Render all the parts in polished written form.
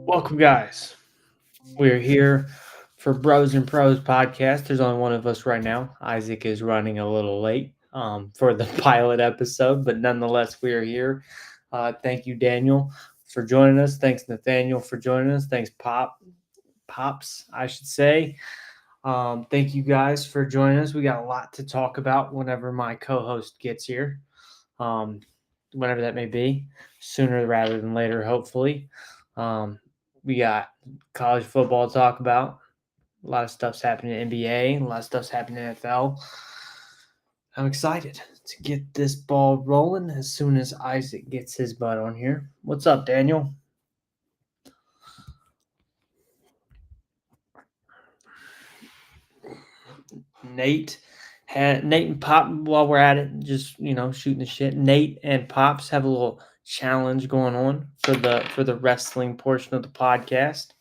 Welcome, guys. We're here for Bros and Pros podcast. There's only one of us right now. Isaac is running a little late for the pilot episode, but nonetheless, we are here. Thank you, Daniel, for joining us. Thanks, Nathaniel, for joining us. Thanks, Pops, I should say. Thank you guys for joining us. We got a lot to talk about whenever my co-host gets here, um, whenever that may be, sooner rather than later, hopefully. We got college football to talk about. A lot of stuff's happening in NBA. A lot of stuff's happening in NFL. I'm excited to get this ball rolling as soon as Isaac gets his butt on here. What's up, Daniel? Nate and Pop, while we're at it, just shooting the shit. Nate and Pops have a little challenge going on for the wrestling portion of the podcast.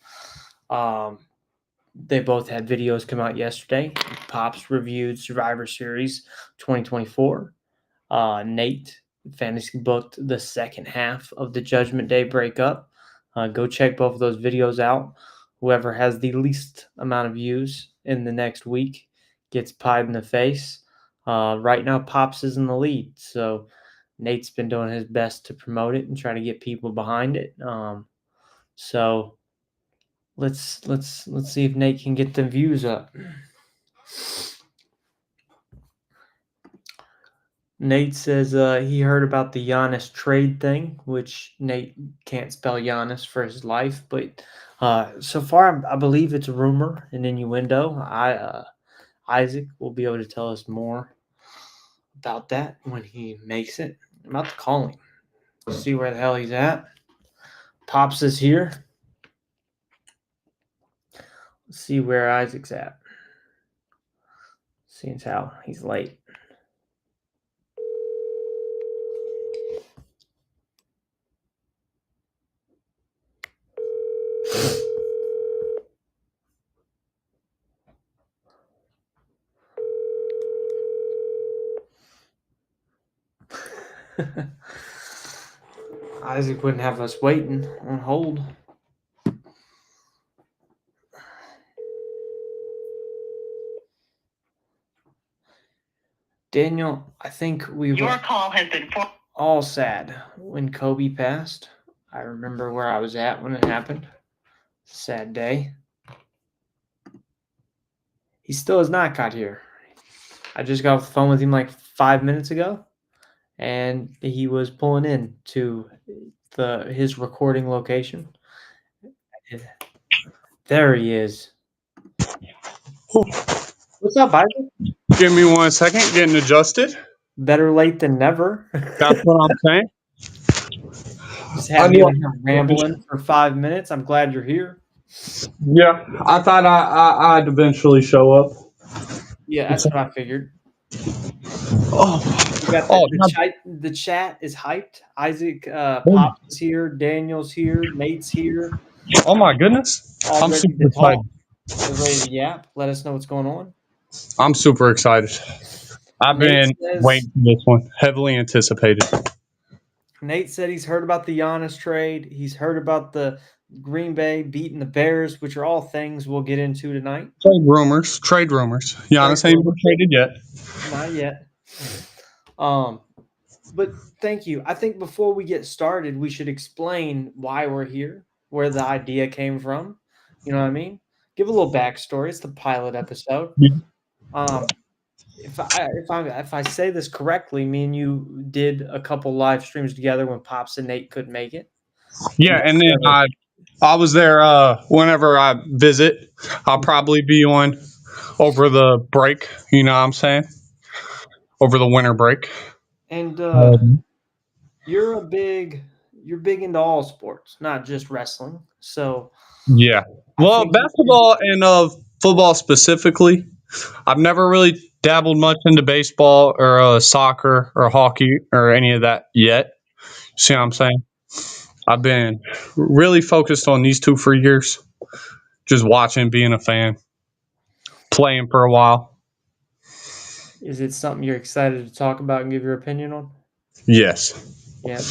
They both had videos come out yesterday. Pops reviewed Survivor Series 2024. Nate fantasy booked the second half of the Judgment Day breakup. Go check both of those videos out. Whoever has the least amount of views in the next week gets pied in the face. Right now, Pops is in the lead, so Nate's been doing his best to promote it and try to get people behind it. So let's see if Nate can get the views up. Nate says he heard about the Giannis trade thing, which Nate can't spell Giannis for his life, but so far I believe it's a rumor, an innuendo. Isaac will be able to tell us more about that when he makes it. I'm about to call him, see where the hell he's at. Pops is here. Let's see where Isaac's at. Seeing how he's late. Isaac wouldn't have us waiting on hold. Daniel, I think we Your call has been all sad when Kobe passed. I remember where I was at when it happened. Sad day. He still has not got here. I just got off the phone with him like 5 minutes ago, and he was pulling in to his recording location. There he is. What's up, Isaac? Give me 1 second, getting adjusted. Better late than never. That's what I'm saying. Just had me on here rambling for 5 minutes. I'm glad you're here. Yeah, I thought I'd eventually show up. Yeah, that's what I figured. Oh, the chat is hyped. Isaac Pops is here. Daniel's here. Nate's here. Oh my goodness! I'm super excited. They're ready to yap. Let us know what's going on. I'm super excited. I've been waiting for this one. Heavily anticipated. Nate said he's heard about the Giannis trade. He's heard about the Green Bay beating the Bears, which are all things we'll get into tonight. Trade rumors. Giannis ain't been traded yet. Not yet. But thank you. I think before we get started, we should explain why we're here, where the idea came from. You know what I mean? Give a little backstory. It's the pilot episode. Yeah. If I say this correctly, me and you did a couple live streams together when Pops and Nate couldn't make it. Yeah, and then I was there whenever I visit. I'll probably be on over the break, you know what I'm saying? Over the winter break. And you're big into all sports, not just wrestling. So yeah. Well, basketball and football specifically. I've never really dabbled much into baseball or soccer or hockey or any of that yet. See what I'm saying? I've been really focused on these two for years. Just watching, being a fan, playing for a while. Is it something you're excited to talk about and give your opinion on? Yes. Yeah.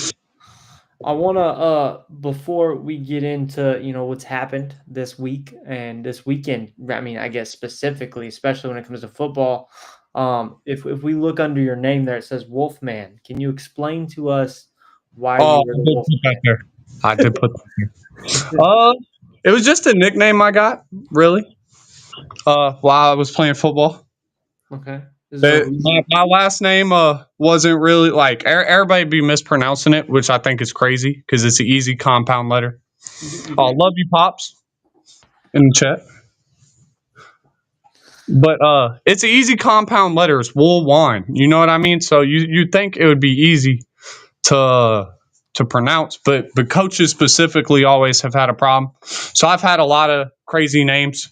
I want to before we get into, what's happened this week and this weekend, I mean, I guess specifically, especially when it comes to football, if we look under your name there, it says Wolfman. Can you explain to us why Oh, you I were the did put that Wolfman? there. I did put that there. It was just a nickname I got, really. While I was playing football. Okay. Is there a reason? My last name wasn't really like everybody be mispronouncing it, which I think is crazy because it's an easy compound letter. You Oh, get love you, pops, in the chat. But it's an easy compound letter. It's wool wine. You know what I mean? So you'd think it would be easy to pronounce, but coaches specifically always have had a problem. So I've had a lot of crazy names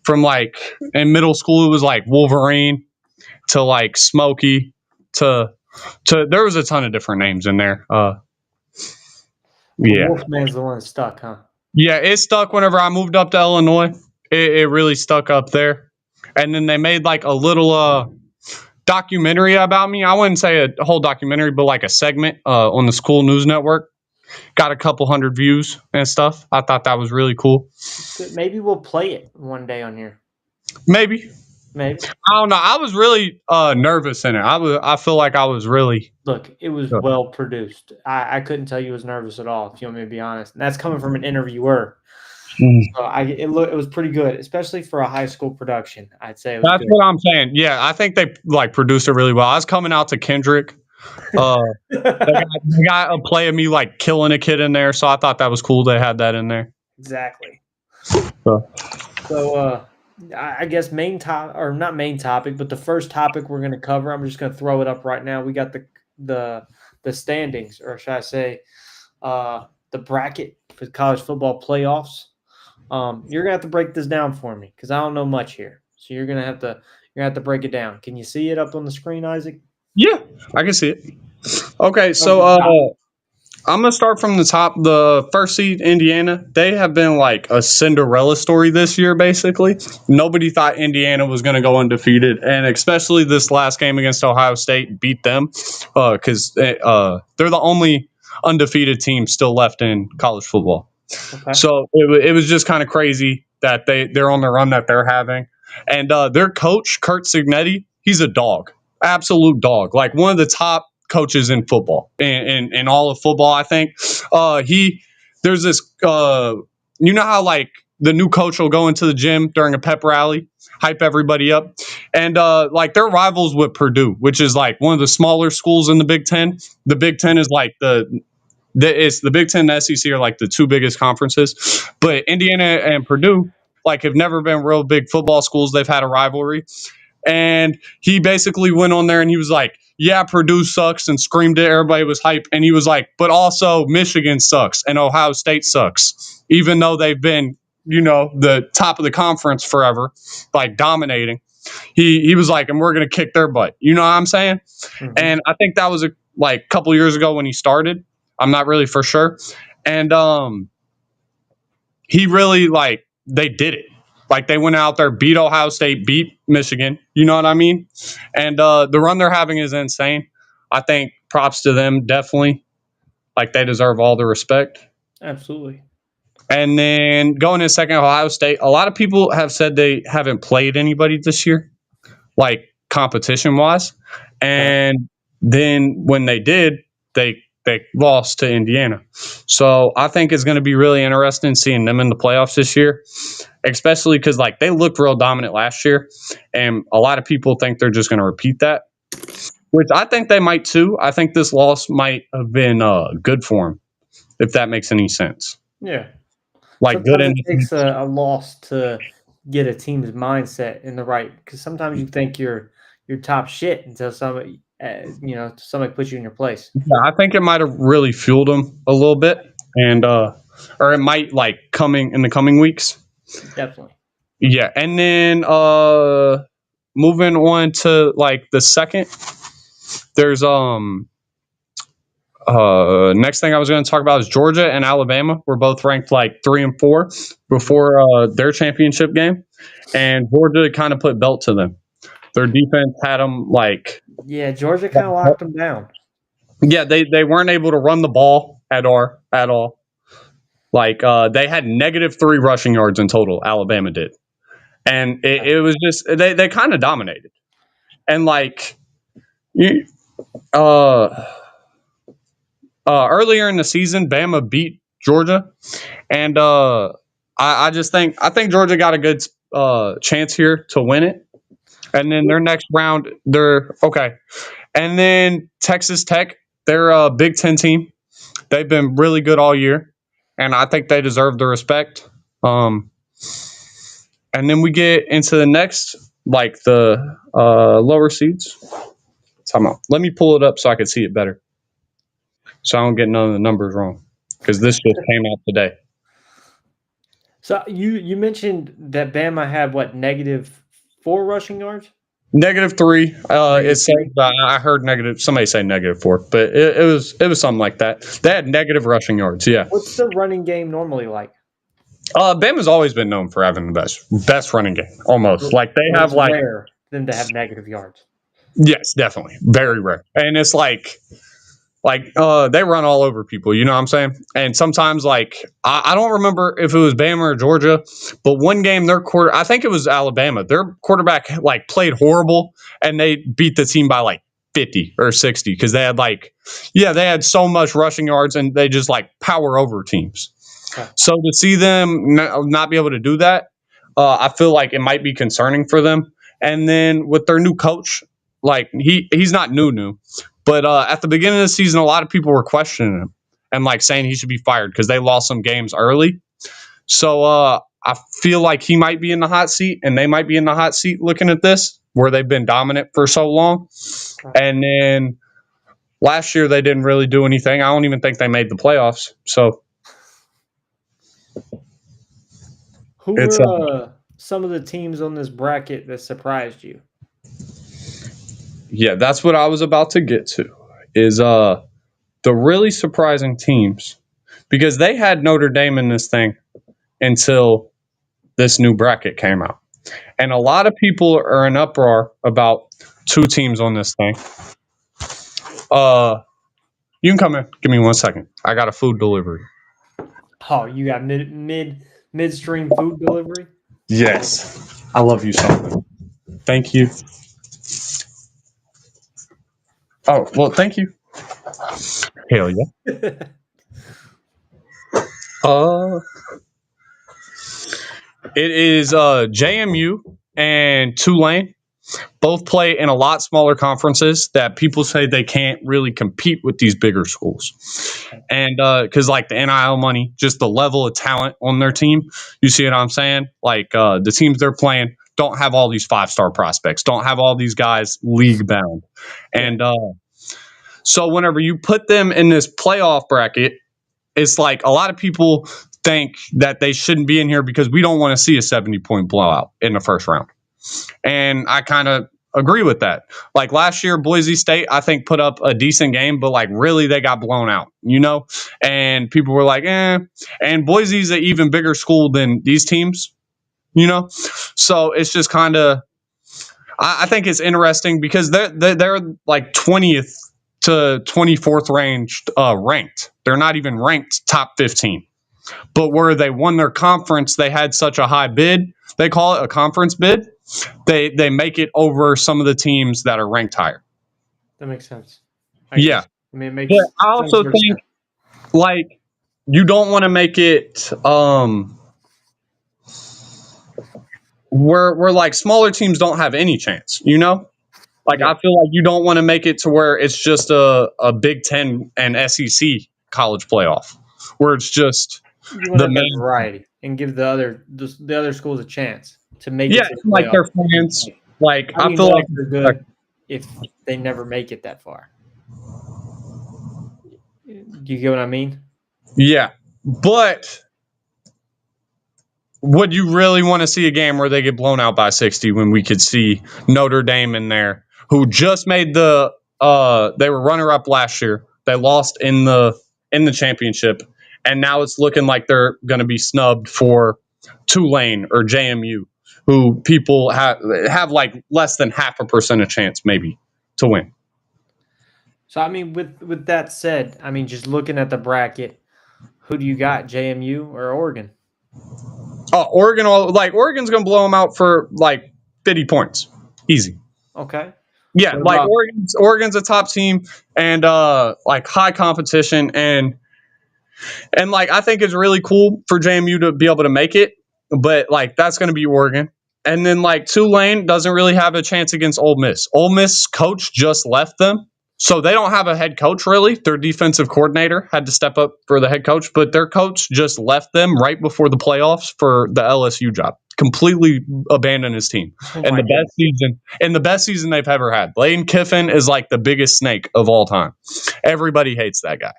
from like in middle school it was like Wolverine to like Smokey to there was a ton of different names in there. But Yeah. Wolfman's the one that stuck, huh? Yeah, it stuck whenever I moved up to Illinois. It really stuck up there. And then they made like a little documentary about me. I wouldn't say a whole documentary, but like a segment on the school news network. Got a couple hundred views and stuff. I thought that was really cool. It's good. Maybe we'll play it one day on here. Maybe. Maybe. I don't know. I was really nervous in it. I feel like I was really Look, it was good. well produced. I couldn't tell you was nervous at all, if you want me to be honest. And that's coming from an interviewer. Mm. So it was pretty good, especially for a high school production. I'd say it was That's good. what I'm saying. Yeah, I think they like produced it really well. I was coming out to Kendrick. Uh, they got a play of me like killing a kid in there, so I thought that was cool. They had that in there. Exactly. So, So I guess main top or not main topic, but the first topic we're going to cover. I'm just going to throw it up right now. We got the standings, or should I say, the bracket for college football playoffs. You're gonna have to break this down for me because I don't know much here. So you're gonna have to break it down. Can you see it up on the screen, Isaac? yeah, I can see it. Okay, From so the top. I'm gonna start from the top. The first seed, Indiana, they have been like a Cinderella story this year. Basically, nobody thought Indiana was gonna go undefeated, and especially this last game against Ohio State beat them because they're the only undefeated team still left in college football. Okay. So it was just kind of crazy that they're on the run that they're having, and their coach Kurt Signetti, he's a dog, absolute dog, like one of the top coaches in football in all of football. I think he there's this you know how like the new coach will go into the gym during a pep rally, hype everybody up, and like they're rivals with Purdue, which is like one of the smaller schools in the Big Ten. The Big Ten is like it's the Big Ten and the SEC are like the two biggest conferences, but Indiana and Purdue like have never been real big football schools. They've had a rivalry, and he basically went on there and he was like, "Yeah, Purdue sucks," and screamed it. Everybody was hype, and he was like, "But also Michigan sucks and Ohio State sucks, even though they've been." The top of the conference forever, like dominating. He was like, and we're gonna kick their butt. You know what I'm saying? Mm-hmm. And I think that was like a couple years ago when he started. I'm not really for sure. And he really like they did it. Like they went out there, beat Ohio State, beat Michigan. You know what I mean? And the run they're having is insane. I think props to them definitely. Like they deserve all the respect. Absolutely. And then going in second, Ohio State. A lot of people have said they haven't played anybody this year, like competition wise. Okay. And then when they did, they lost to Indiana. So I think it's going to be really interesting seeing them in the playoffs this year, especially because like they looked real dominant last year, and a lot of people think they're just going to repeat that, which I think they might too. I think this loss might have been good for them, if that makes any sense. Yeah. Like good Sometimes in it takes a loss to get a team's mindset in the right. Because sometimes you think you're top shit until somebody puts you in your place. Yeah, I think it might have really fueled them a little bit, and or it might like coming in the coming weeks. Definitely. Yeah, and then moving on to like the second, there's next thing I was going to talk about is Georgia and Alabama. We're both ranked like 3 and 4 before their championship game, and Georgia kind of put belt to them. Their defense had them like Yeah, Georgia kind of locked them down. yeah, they weren't able to run the ball at all. Like they had -3 rushing yards in total. Alabama did, and it was just they kind of dominated. And like you, earlier in the season, Bama beat Georgia, and I think Georgia got a good chance here to win it. And then their next round, they're okay. And then Texas Tech, they're a Big Ten team. They've been really good all year, and I think they deserve the respect. Um, and then we get into the next, like the lower seeds. Time out. Let me pull it up so I can see it better, so I don't get none of the numbers wrong, because this just came out today. So you mentioned that Bama had what, -4 rushing yards? -3. It says -3? I heard negative. Somebody say -4, but it was something like that. They had negative rushing yards. Yeah. What's the running game normally like? Bama's always been known for having the best running game. Almost like they have It's like rare them to have negative yards. yes, definitely very rare, and it's like they run all over people. You know what I'm saying? And sometimes like I don't remember if it was Bama or Georgia, but one game I think it was Alabama. Their quarterback like played horrible, and they beat the team by like 50 or 60 because they had so much rushing yards, and they just like power over teams. Okay. So to see them not be able to do that, I feel like it might be concerning for them. And then with their new coach, like he's not new, but at the beginning of the season, a lot of people were questioning him and like saying he should be fired because they lost some games early. So I feel like he might be in the hot seat, and they might be in the hot seat looking at this, where they've been dominant for so long. And then last year they didn't really do anything. I don't even think they made the playoffs. So Who were some of the teams on this bracket that surprised you? yeah, that's what I was about to get to. Is the really surprising teams, because they had Notre Dame in this thing until this new bracket came out. And a lot of people are in uproar about two teams on this thing. You can come in. Give me 1 second. I got a food delivery. Oh, you got midstream food delivery? Yes. I love you so much. Thank you. Oh, well, thank you. Hell yeah. It is JMU and Tulane. Both play in a lot smaller conferences that people say they can't really compete with these bigger schools. And because like the NIL money, just the level of talent on their team, you see what I'm saying? Like the teams they're playing don't have all these 5-star prospects, don't have all these guys league bound. And so whenever you put them in this playoff bracket, it's like a lot of people think that they shouldn't be in here because we don't want to see a 70-point blowout in the first round. And I kind of agree with that. Like last year, Boise State, I think, put up a decent game, but like really they got blown out, you know? And people were like, eh. And Boise's an even bigger school than these teams, you know? So it's just kind of, I think it's interesting because they're like 20th to 24th ranked. They're not even ranked top 15. But where they won their conference, they had such a high bid. They call it a conference bid. They make it over some of the teams that are ranked higher. That makes sense. Yeah. I mean, it makes But I also think like you don't want to make it where like smaller teams don't have any chance, you know? Like I feel like you don't want to make it to where it's just a Big Ten and SEC college playoff, where it's just you want to have that variety and give the other schools a chance to make it to the like playoff. their fans. Like How do I you feel know like if they're good if they never make it that far? Do you get what I mean? yeah, but would you really want to see a game where they get blown out by 60 when we could see Notre Dame in there, who just made they were runner up last year. They lost in the championship, and now it's looking like they're going to be snubbed for Tulane or JMU, who people have like less than 0.5% chance maybe to win. So I mean, with that said, I mean, just looking at the bracket, who do you got, JMU or Oregon? Oh, Oregon's gonna blow them out for like 50 points, easy. Okay. Yeah, What like about Oregon's a top team and like high competition and like I think it's really cool for JMU to be able to make it, but like that's going to be Oregon. And then like Tulane doesn't really have a chance against Ole Miss. Ole Miss coach just left them. So they don't have a head coach really. Their defensive coordinator had to step up for the head coach, but their coach just left them right before the playoffs for the LSU job. Completely abandoned his team. oh And my the best season they've ever had. Lane Kiffin is like the biggest snake of all time. Everybody hates that guy.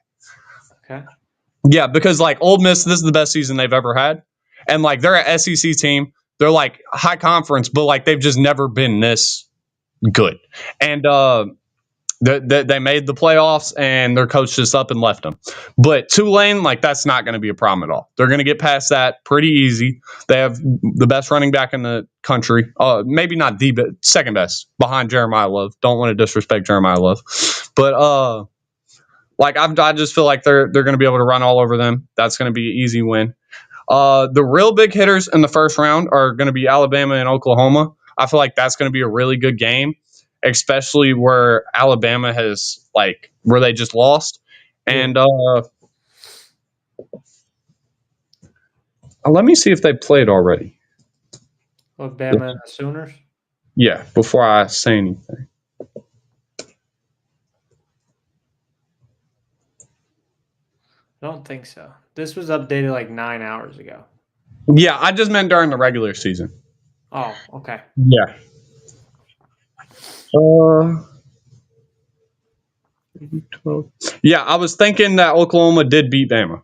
Okay. Yeah, because like Ole Miss, this is the best season they've ever had, and like they're an SEC team. They're like high conference, but like they've just never been this good. And they made the playoffs, and their coach just up and left them. But Tulane, like that's not going to be a problem at all. They're going to get past that pretty easy. They have the best running back in the country. Maybe not the second best behind Jeremiah Love. Don't want to disrespect Jeremiah Love, but like I just feel like they're going to be able to run all over them. That's going to be an easy win. The real big hitters in the first round are going to be Alabama and Oklahoma. I feel like that's going to be a really good game, especially where Alabama has like where they just lost. And let me see if they played already. Alabama and the Sooners. Yeah, before I say anything. I don't think so. This was updated like 9 hours ago. Yeah, I just meant during the regular season. Oh, okay. Yeah. Yeah, I was thinking that Oklahoma did beat Bama.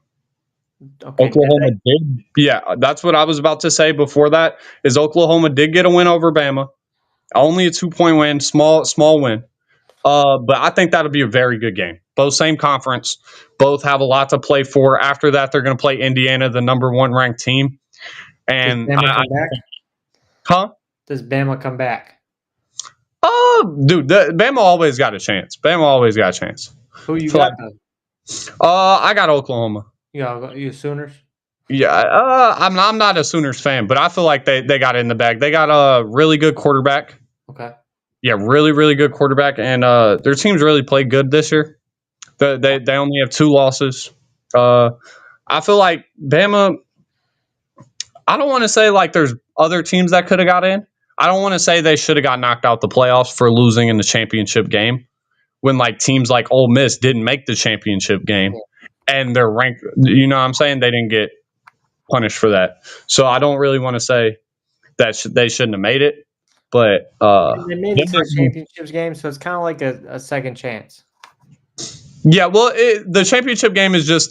Okay. Oklahoma did. Yeah, that's what I was about to say before that is Oklahoma did get a win over Bama. Only a 2-point win, small win. But I think that'll be a very good game. Both same conference, both have a lot to play for. After that, they're going to play Indiana, the number 1 ranked team. Does And Bama come back? huh? Does Bama come back? Dude, Bama always got a chance. Bama always got a chance. Who you got though? I got Oklahoma. You Sooners? Yeah, I'm not a Sooners fan, but I feel like they got it in the bag. They got a really good quarterback. Okay. Yeah, really, really good quarterback, and their team's really played good this year. They only have 2 losses. I feel like Bama. I don't want to say like there's other teams that could have got in. I don't want to say they should have got knocked out the playoffs for losing in the championship game when like teams like Ole Miss didn't make the championship game and they're ranked. You know what I'm saying? They didn't get punished for that. So I don't really want to say that they shouldn't have made it. But they made it to the championships game, so it's kind of like a second chance. Yeah, well, the championship game is just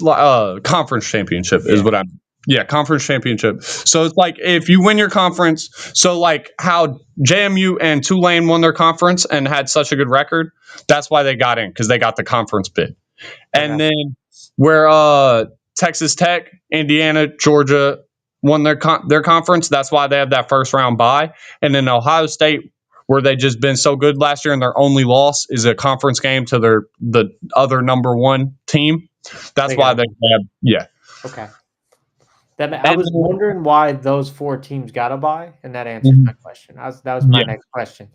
conference championship is what I'm. Yeah, conference championship. So it's like if you win your conference, so like how JMU and Tulane won their conference and had such a good record, that's why they got in because they got the conference bid. And then where Texas Tech, Indiana, Georgia won their conference, that's why they have that first round bye. And then Ohio State, where they just been so good last year and their only loss is a conference game to the other number 1 team. That's why they have Okay. I was wondering why those 4 teams got a bye, and that answers my question. That was my next question.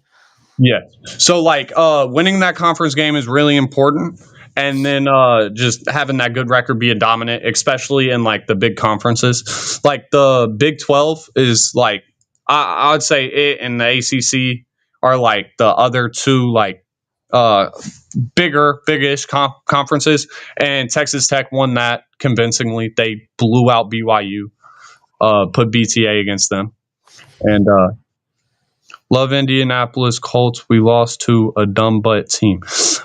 Yeah. So like winning that conference game is really important. And then just having that good record be a dominant, especially in like the big conferences. Like the Big 12 is like I would say it and the ACC are like the other 2 like biggish conferences. And Texas Tech won that convincingly. They blew out BYU, put BTA against them. And love Indianapolis Colts. We lost to a dumb butt team.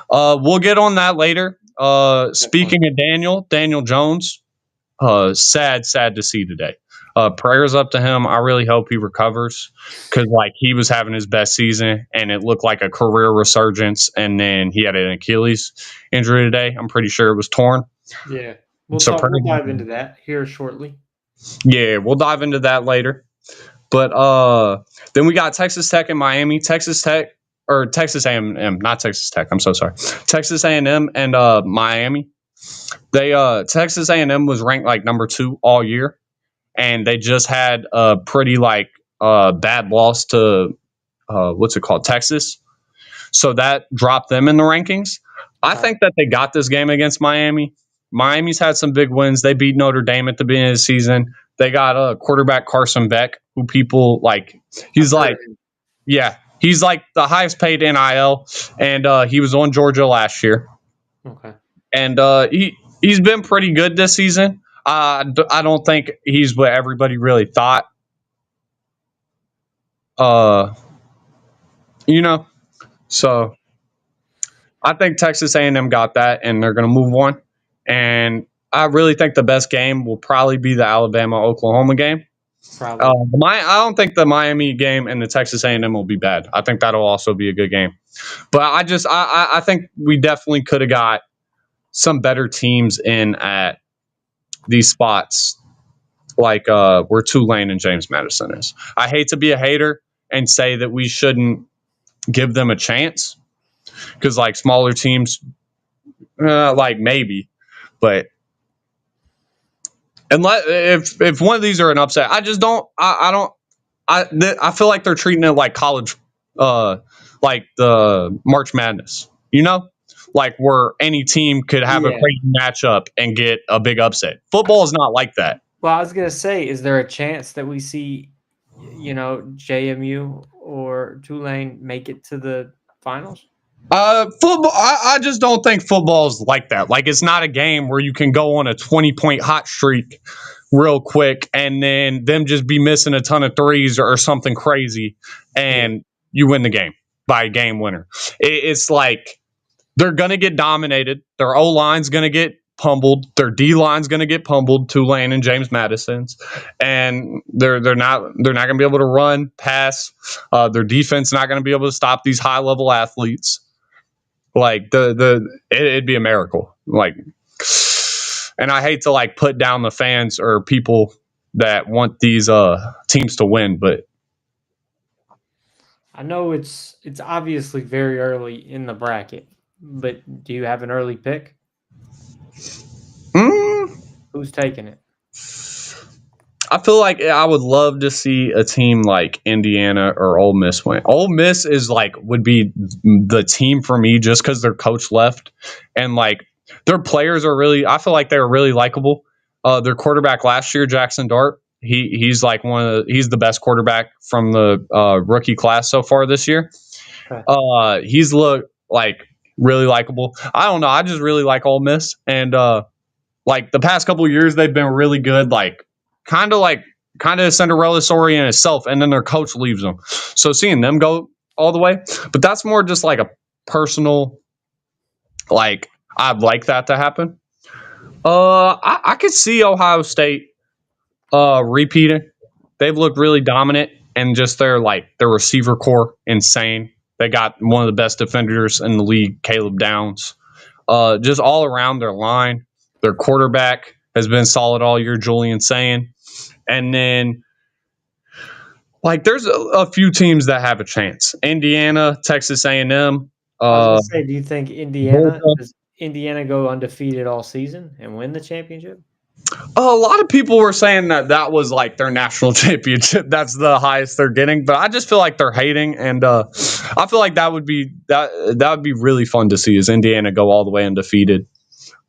We'll get on that later. Speaking of Daniel Jones, sad to see today. Prayers up to him. I really hope he recovers because like he was having his best season and it looked like a career resurgence. And then he had an Achilles injury today. I'm pretty sure it was torn. Yeah, we'll dive into that here shortly. Yeah, we'll dive into that later. But then we got Texas Tech and Miami. Texas Tech or Texas A&M, not Texas Tech. I'm so sorry. Texas A&M and Miami. They Texas A&M was ranked like number 2 all year, and they just had a pretty bad loss to what's it called, Texas. So that dropped them in the rankings. I think that they got this game against Miami. Miami's had some big wins. They beat Notre Dame at the beginning of the season. They got quarterback Carson Beck, who people like. He's like, yeah, he's like the highest paid NIL, and he was on Georgia last year. Okay. And he's been pretty good this season. I don't think he's what everybody really thought. So I think Texas A&M got that, and they're going to move on. And I really think the best game will probably be the Alabama-Oklahoma game. Probably. I don't think the Miami game and the Texas A&M will be bad. I think that'll also be a good game. But I think we definitely could have got some better teams in at these spots, like where Tulane and James Madison is. I hate to be a hater and say that we shouldn't give them a chance, because like smaller teams, like maybe, but unless if one of these are an upset, I just don't. I feel like they're treating it like college, like the March Madness. Like where any team could have a crazy matchup and get a big upset. Football is not like that. Well, I was gonna say, is there a chance that we see, JMU or Tulane make it to the finals? Football. I just don't think football is like that. Like, it's not a game where you can go on a 20-point hot streak real quick and then them just be missing a ton of threes or something crazy, and you win the game by a game winner. It's like they're gonna get dominated. Their O line's gonna get pummeled. Their D line's gonna get pummeled. Tulane and James Madison's, and they're not gonna be able to run, pass. Their defense not gonna be able to stop these high level athletes. Like it'd be a miracle. Like, and I hate to like put down the fans or people that want these teams to win, but I know it's obviously very early in the bracket, but do you have an early pick? Who's taking it? I feel like I would love to see a team like Indiana or Ole Miss win. Ole Miss is would be the team for me just because their coach left, and like their players are really. I feel like they were really likable. Their quarterback last year, Jackson Dart, he's like he's the best quarterback from the rookie class so far this year. Okay. He's looked like really likable. I don't know. I just really like Ole Miss, and like the past couple of years they've been really good. Kind of Cinderella story in itself, and then their coach leaves them. So seeing them go all the way, but that's more just like a personal, like I'd like that to happen. I could see Ohio State repeating. They've looked really dominant, and just their receiver core insane. They got one of the best defenders in the league, Caleb Downs. Just all around their line, their quarterback has been solid all year, Julian Sayin. And then, there's a few teams that have a chance. Indiana, Texas A&M. I was going to say, do you think does Indiana go undefeated all season and win the championship? A lot of people were saying that was like their national championship. That's the highest they're getting. But I just feel like they're hating, and I feel like that would be really fun to see, is Indiana go all the way undefeated,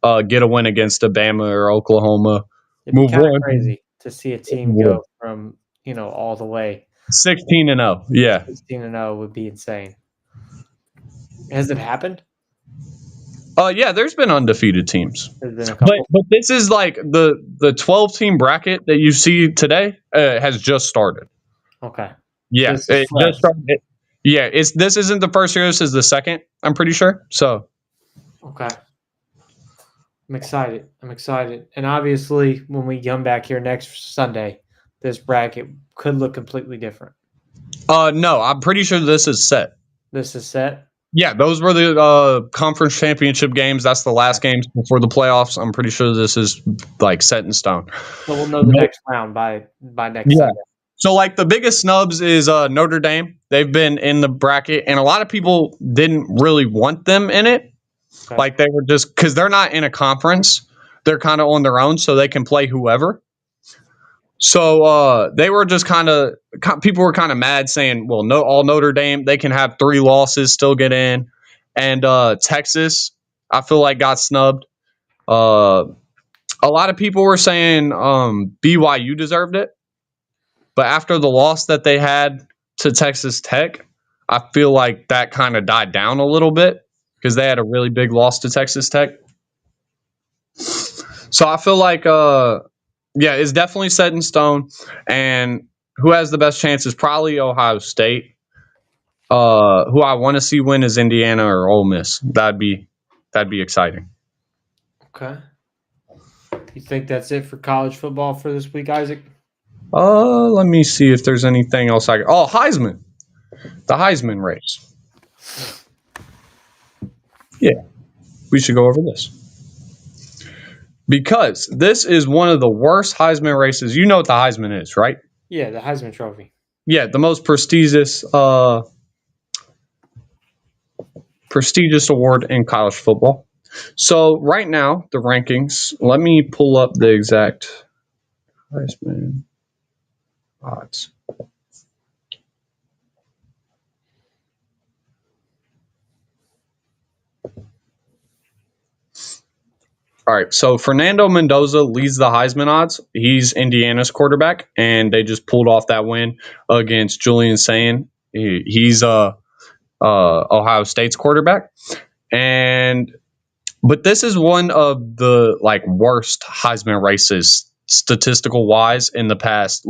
get a win against Alabama or Oklahoma. It'd be kind of crazy to see a team go from all the way 16-0. Yeah, 16-0 would be insane. Has it happened? Yeah, there's been undefeated teams. There's been a couple. But this is like the 12-team bracket that you see today has just started. Okay. Yeah, it just started. Yeah, this isn't the first year. This is the second, I'm pretty sure. So. Okay. I'm excited. And obviously, when we come back here next Sunday, this bracket could look completely different. No, I'm pretty sure this is set. This is set? Yeah, those were the conference championship games. That's the last games before the playoffs. I'm pretty sure this is set in stone. Well, we'll know the next round by next Sunday. So, like, the biggest snubs is Notre Dame. They've been in the bracket, and a lot of people didn't really want them in it. Okay. Like, they were just because they're not in a conference, they're kind of on their own, so they can play whoever. So they were just people were kind of mad, saying, "Well, no, all Notre Dame, they can have 3 losses, still get in," and Texas, I feel like got snubbed. Uh, a lot of people were saying BYU deserved it. But after the loss that they had to Texas Tech, I feel like that kind of died down a little bit because they had a really big loss to Texas Tech. So I feel like, yeah, it's definitely set in stone. And who has the best chance is probably Ohio State. Who I want to see win is Indiana or Ole Miss. That'd be exciting. Okay. You think that's it for college football for this week, Isaac? Let me see if there's anything else Heisman. The Heisman race. Yeah, we should go over this. Because this is one of the worst Heisman races. You know what the Heisman is, right? Yeah, the Heisman Trophy. Yeah, the most prestigious award in college football. So right now, the rankings. Let me pull up the exact Heisman odds. All right, so Fernando Mendoza leads the Heisman odds. He's Indiana's quarterback, and they just pulled off that win against Julian Sayin. He's Ohio State's quarterback, but this is one of the worst Heisman races statistical wise in the past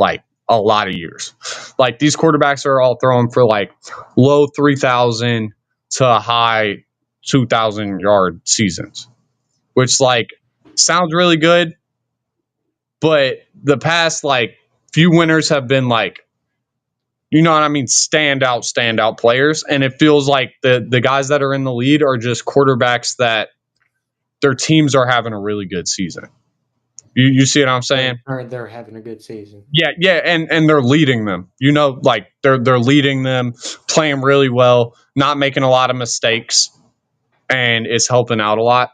a lot of years. Like these quarterbacks are all throwing for low 3,000 to high 2,000 yard seasons, which sounds really good, but the past few winners have been you know what I mean, standout players, and it feels like the guys that are in the lead are just quarterbacks that their teams are having a really good season. You see what I'm saying? They're having a good season. Yeah, and they're leading them. You know, they're leading them, playing really well, not making a lot of mistakes, and it's helping out a lot.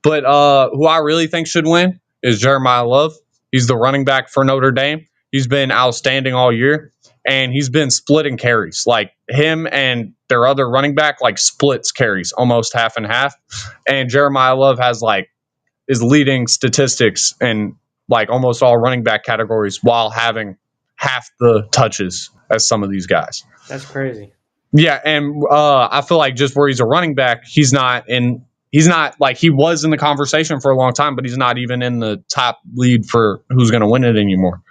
But who I really think should win is Jeremiah Love. He's the running back for Notre Dame. He's been outstanding all year, and he's been splitting carries. Like him and their other running back, splits carries almost half and half. And Jeremiah Love has is leading statistics in almost all running back categories while having half the touches as some of these guys. That's crazy. Yeah, and I feel like just where he's a running back, he's not he was in the conversation for a long time, but he's not even in the top lead for who's going to win it anymore.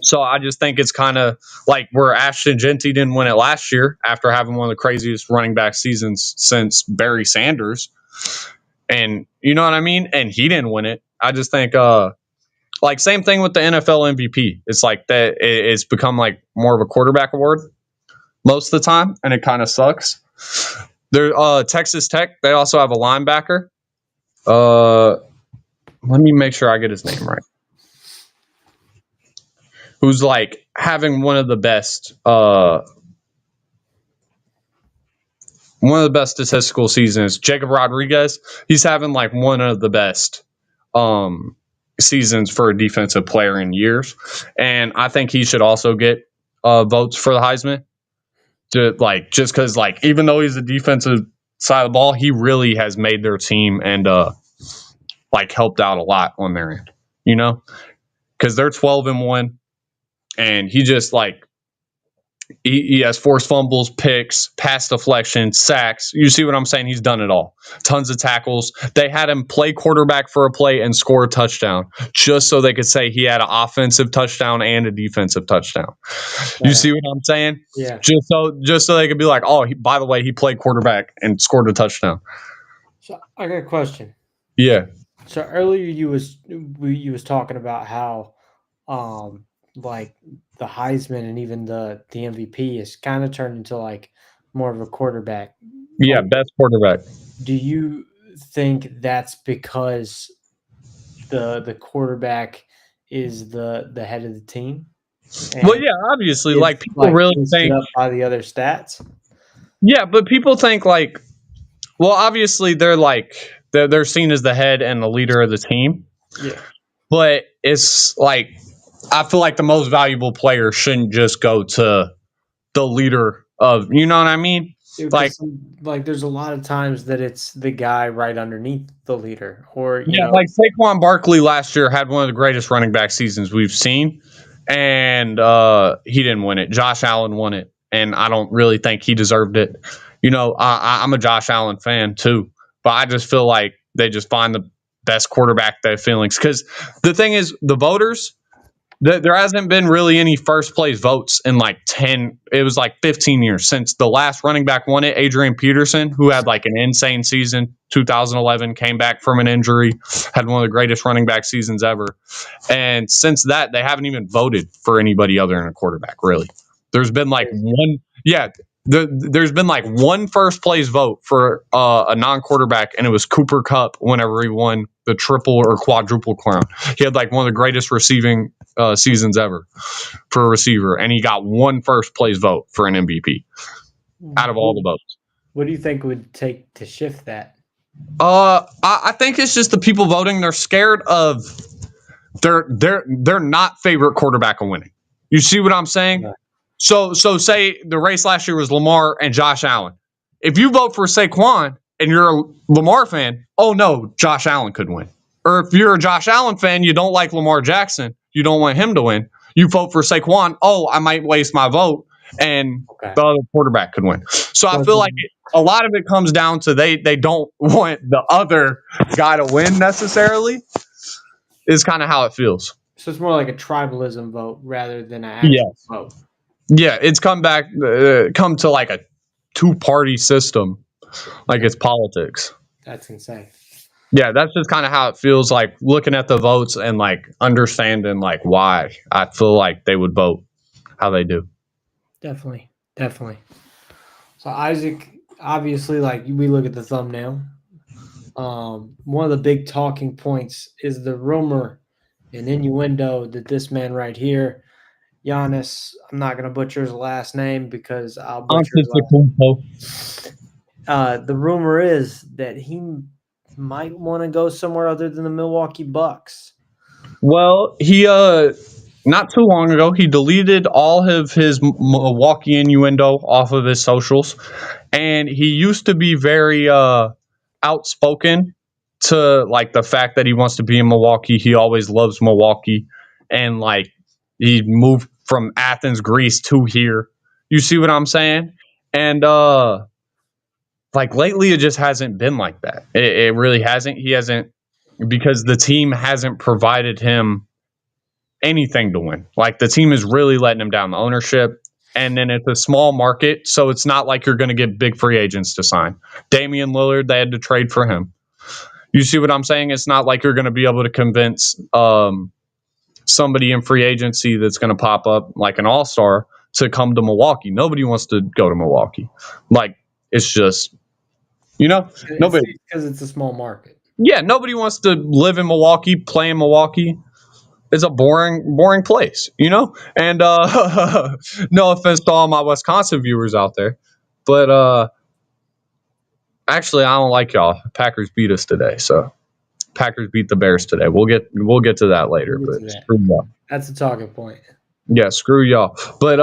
So I just think it's kind of like where Ashton Genty didn't win it last year after having one of the craziest running back seasons since Barry Sanders. And you know what I mean? And he didn't win it. I just think same thing with the NFL MVP. It's like that it's become more of a quarterback award most of the time, and it kind of sucks. There Texas Tech, they also have a linebacker. Let me make sure I get his name right. Who's having one of the best statistical seasons. Jacob Rodriguez, he's having one of the best seasons for a defensive player in years, and I think he should also get votes for the Heisman. Just because even though he's the defensive side of the ball, he really has made their team and helped out a lot on their end. You know, because they're 12-1, and he just he has forced fumbles, picks, pass deflection, sacks. You see what I'm saying? He's done it all. Tons of tackles. They had him play quarterback for a play and score a touchdown just so they could say he had an offensive touchdown and a defensive touchdown. You see what I'm saying? Yeah. Just so they could be by the way, he played quarterback and scored a touchdown. So I got a question. Yeah. So earlier you was talking about how the Heisman and even the MVP is kind of turned into more of a quarterback. Yeah, best quarterback. Do you think that's because the quarterback is the head of the team? Well, and yeah, obviously, it's like people like really boosted think, up by the other stats. yeah, but people think like, well, obviously they're seen as the head and the leader of the team, Yeah, but it's like I feel like the most valuable player shouldn't just go to the leader of, you know what I mean? Like, because like there's a lot of times that it's the guy right underneath the leader, or yeah, like Saquon Barkley last year had one of the greatest running back seasons we've seen, and he didn't win it. Josh Allen won it, and I don't really think he deserved it. You know, I'm a Josh Allen fan too, but I just feel like they just find the best quarterback that feelings. Because the thing is, the voters, there hasn't been really any first place votes in like 10, it was like 15 years since the last running back won it, Adrian Peterson, who had like an insane season, 2011, came back from an injury, had one of the greatest running back seasons ever. And since that, they haven't even voted for anybody other than a quarterback, really. There's been like one, yeah, there's been like one first place vote for a non quarterback, and it was Cooper Kupp whenever he won the triple or quadruple crown. He had like one of the greatest receiving seasons ever for a receiver, and he got one first place vote for an MVP out of all the votes. What do you think would take to shift that? I think it's just the people voting. They're scared of they're not favorite quarterback of winning. You see what I'm saying? Right. So say the race last year was Lamar and Josh Allen. If you vote for Saquon and you're a Lamar fan, oh no, Josh Allen could win. Or if you're a Josh Allen fan, you don't like Lamar Jackson, you don't want him to win, you vote for Saquon, oh, I might waste my vote and Okay. the other quarterback could win. So I feel like a lot of it comes down to they don't want the other guy to win necessarily, is kind of how it feels. So it's more like a tribalism vote rather than an actual Yes. vote. Yeah, it's come to like a two-party system, like it's politics. That's insane. Yeah, that's just kind of how it feels like looking at the votes and like understanding like why I feel like they would vote how they do. Definitely. Definitely. So Isaac, obviously, like we look at the thumbnail. One of the big talking points is the rumor and innuendo that this man right here, Giannis, I'm not going to butcher his last name because I'll butcher his last name. The rumor is that he might want to go somewhere other than the Milwaukee Bucks. Well, he not too long ago he deleted all of his Milwaukee innuendo off of his socials, and he used to be very outspoken to like the fact that he wants to be in Milwaukee. He always loves Milwaukee, and like he moved from Athens, Greece to here. You see what I'm saying? And like lately it just hasn't been like that. It really hasn't. He hasn't, because the team hasn't provided him anything to win. Like the team is really letting him down, the ownership. And then it's a small market, so it's not like you're going to get big free agents to sign. Damian Lillard, they had to trade for him. You see what I'm saying? It's not like you're going to be able to convince somebody in free agency that's going to pop up like an all-star to come to Milwaukee. Nobody wants to go to Milwaukee. Like it's just, nobody. Because it's a small market. Yeah, nobody wants to live in Milwaukee, play in Milwaukee. It's a boring place, And no offense to all my Wisconsin viewers out there, but actually, I don't like y'all. Packers beat us today, so Packers beat the Bears today. We'll get to that later. We'll But get to that. screw y'all. That's a talking point. Yeah, screw y'all. But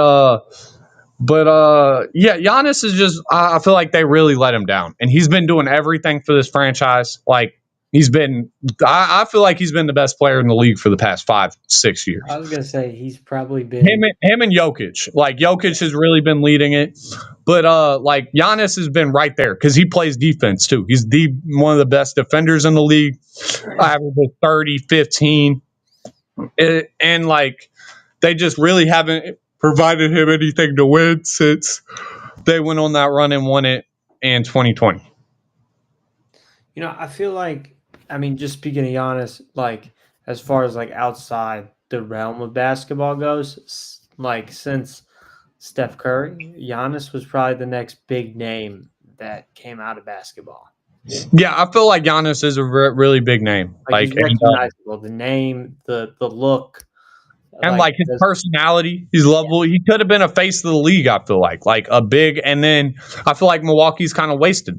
yeah, Giannis is just. I feel like they really let him down, and he's been doing everything for this franchise. Like he's been. I feel like he's been the best player in the league for the past 5-6 years. I was gonna say he's probably been him and Jokic. Like Jokic has really been leading it, but like Giannis has been right there because he plays defense too. He's one of the best defenders in the league. Averages 30, 15, and like they just really haven't provided him anything to win since they went on that run and won it in 2020. I feel like, just speaking of Giannis, like as far as like outside the realm of basketball goes, like since Steph Curry, Giannis was probably the next big name that came out of basketball. Yeah, I feel like Giannis is a really big name. Like he's recognizable. The name, the look, And Like, like his personality, he's lovable. He could have been a face of the league, I feel like a big. And then I feel like Milwaukee's kind of wasted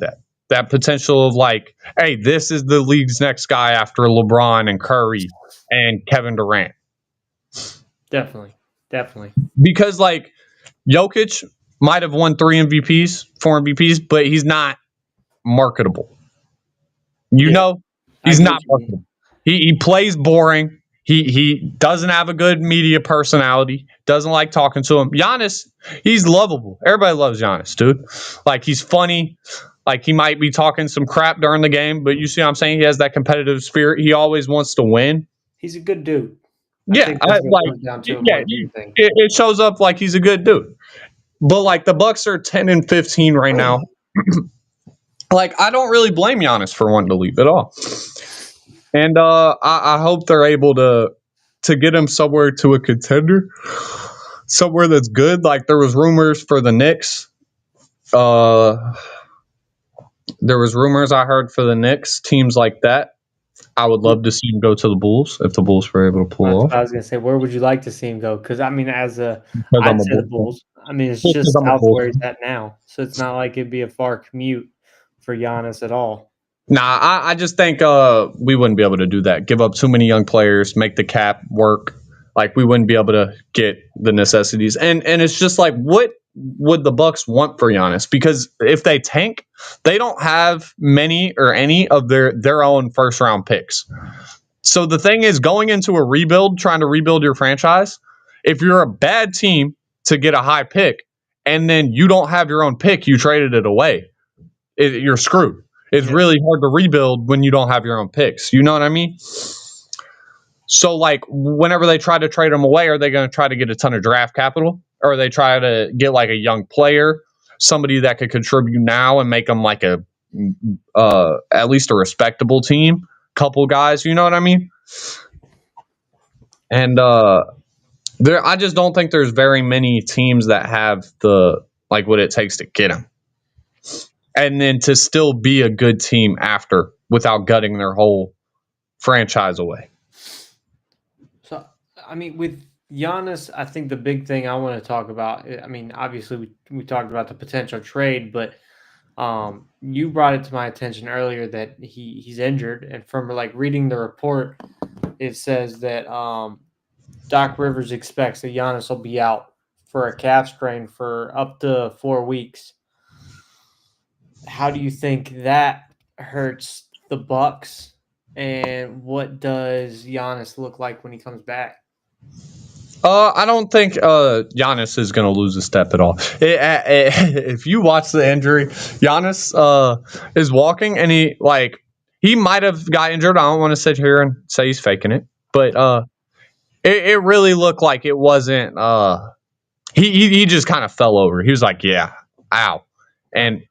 that potential of like, hey, this is the league's next guy after LeBron and Curry and Kevin Durant. definitely. Because like Jokic might have won 4 MVPs, but he's not marketable. Yeah, I He's get what not you mean. marketable. He plays boring. He doesn't have a good media personality. Doesn't like talking to him. Giannis, he's lovable. Everybody loves Giannis, dude. Like he's funny. Like he might be talking some crap during the game, but you see what I'm saying? He has that competitive spirit. He always wants to win. He's a good dude. I Yeah, think that's what it comes down to more than anything. it shows up like he's a good dude. But like the Bucks are 10-15 right now. Like I don't really blame Giannis for wanting to leave at all. And I hope they're able to get him somewhere to a contender, somewhere that's good. Like there was rumors for the Knicks. There was rumors I heard for the Knicks, teams like that. I would love to see him go to the Bulls if the Bulls were able to pull That's what off. I was gonna say. Where would you like to see him go? Because I mean, Because I'm I'd a say the Bulls fan. Bulls. I mean, it's Because just I'm a south of Bulls where he's fan. at now, so it's not like it'd be a far commute for Giannis at all. Nah, I just think we wouldn't be able to do that. Give up too many young players, make the cap work. Like we wouldn't be able to get the necessities. And it's just like what would the Bucks want for Giannis? Because if they tank, they don't have many or any of their own first round picks. So the thing is going into a rebuild, trying to rebuild your franchise, if you're a bad team to get a high pick and then you don't have your own pick, you traded it away. You're screwed. It's Yeah. really hard to rebuild when you don't have your own picks. You know what I mean? So, like, whenever they try to trade them away, are they going to try to get a ton of draft capital? Or are they try to get like a young player, somebody that could contribute now and make them like at least a respectable team? Couple guys, you know what I mean? And I just don't think there's very many teams that have what it takes to get him, and then to still be a good team after without gutting their whole franchise away. So I mean, with Giannis, I think the big thing I want to talk about. I mean, obviously we talked about the potential trade, but you brought it to my attention earlier that he's injured, and from like reading the report, it says that Doc Rivers expects that Giannis will be out for a calf strain for up to 4 weeks. How do you think that hurts the Bucks? And what does Giannis look like when he comes back? I don't think Giannis is going to lose a step at all. If you watch the injury, Giannis is walking, and he might have got injured. I don't want to sit here and say he's faking it, but it really looked like it wasn't. He just kind of fell over. He was like, "Yeah, ow," and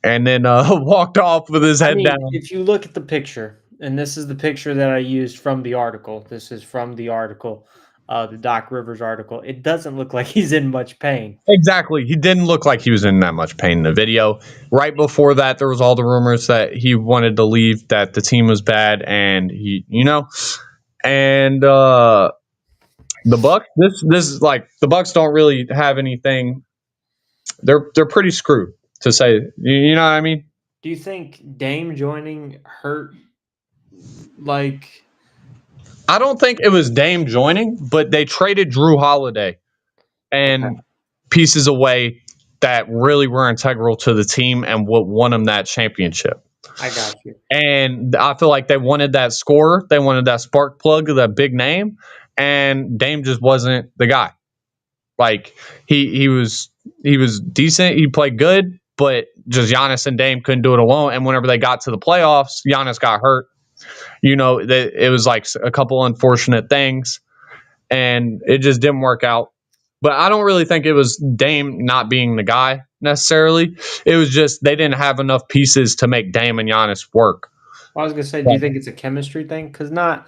then walked off with his I head mean, down. if you look at the picture, and this is the picture that I used from the article. This is from the article, the Doc Rivers article. It doesn't look like he's in much pain. Exactly. He didn't look like he was in that much pain in the video. Right before that, there was all the rumors that he wanted to leave, that the team was bad, and and the Bucks. This is like the Bucks don't really have anything. They're pretty screwed, to say. You know what I mean? Do you think Dame joining hurt? Like, I don't think it was Dame joining, but they traded Drew Holiday okay, and pieces away that really were integral to the team and what won them that championship. I got you. And I feel like they wanted that scorer, they wanted that spark plug, that big name, and Dame just wasn't the guy. Like he was decent, he played good, but just Giannis and Dame couldn't do it alone. And whenever they got to the playoffs, Giannis got hurt. It was like a couple unfortunate things, and it just didn't work out. But I don't really think it was Dame not being the guy necessarily. It was just they didn't have enough pieces to make Dame and Giannis work. I was gonna say, do you think it's a chemistry thing? Because not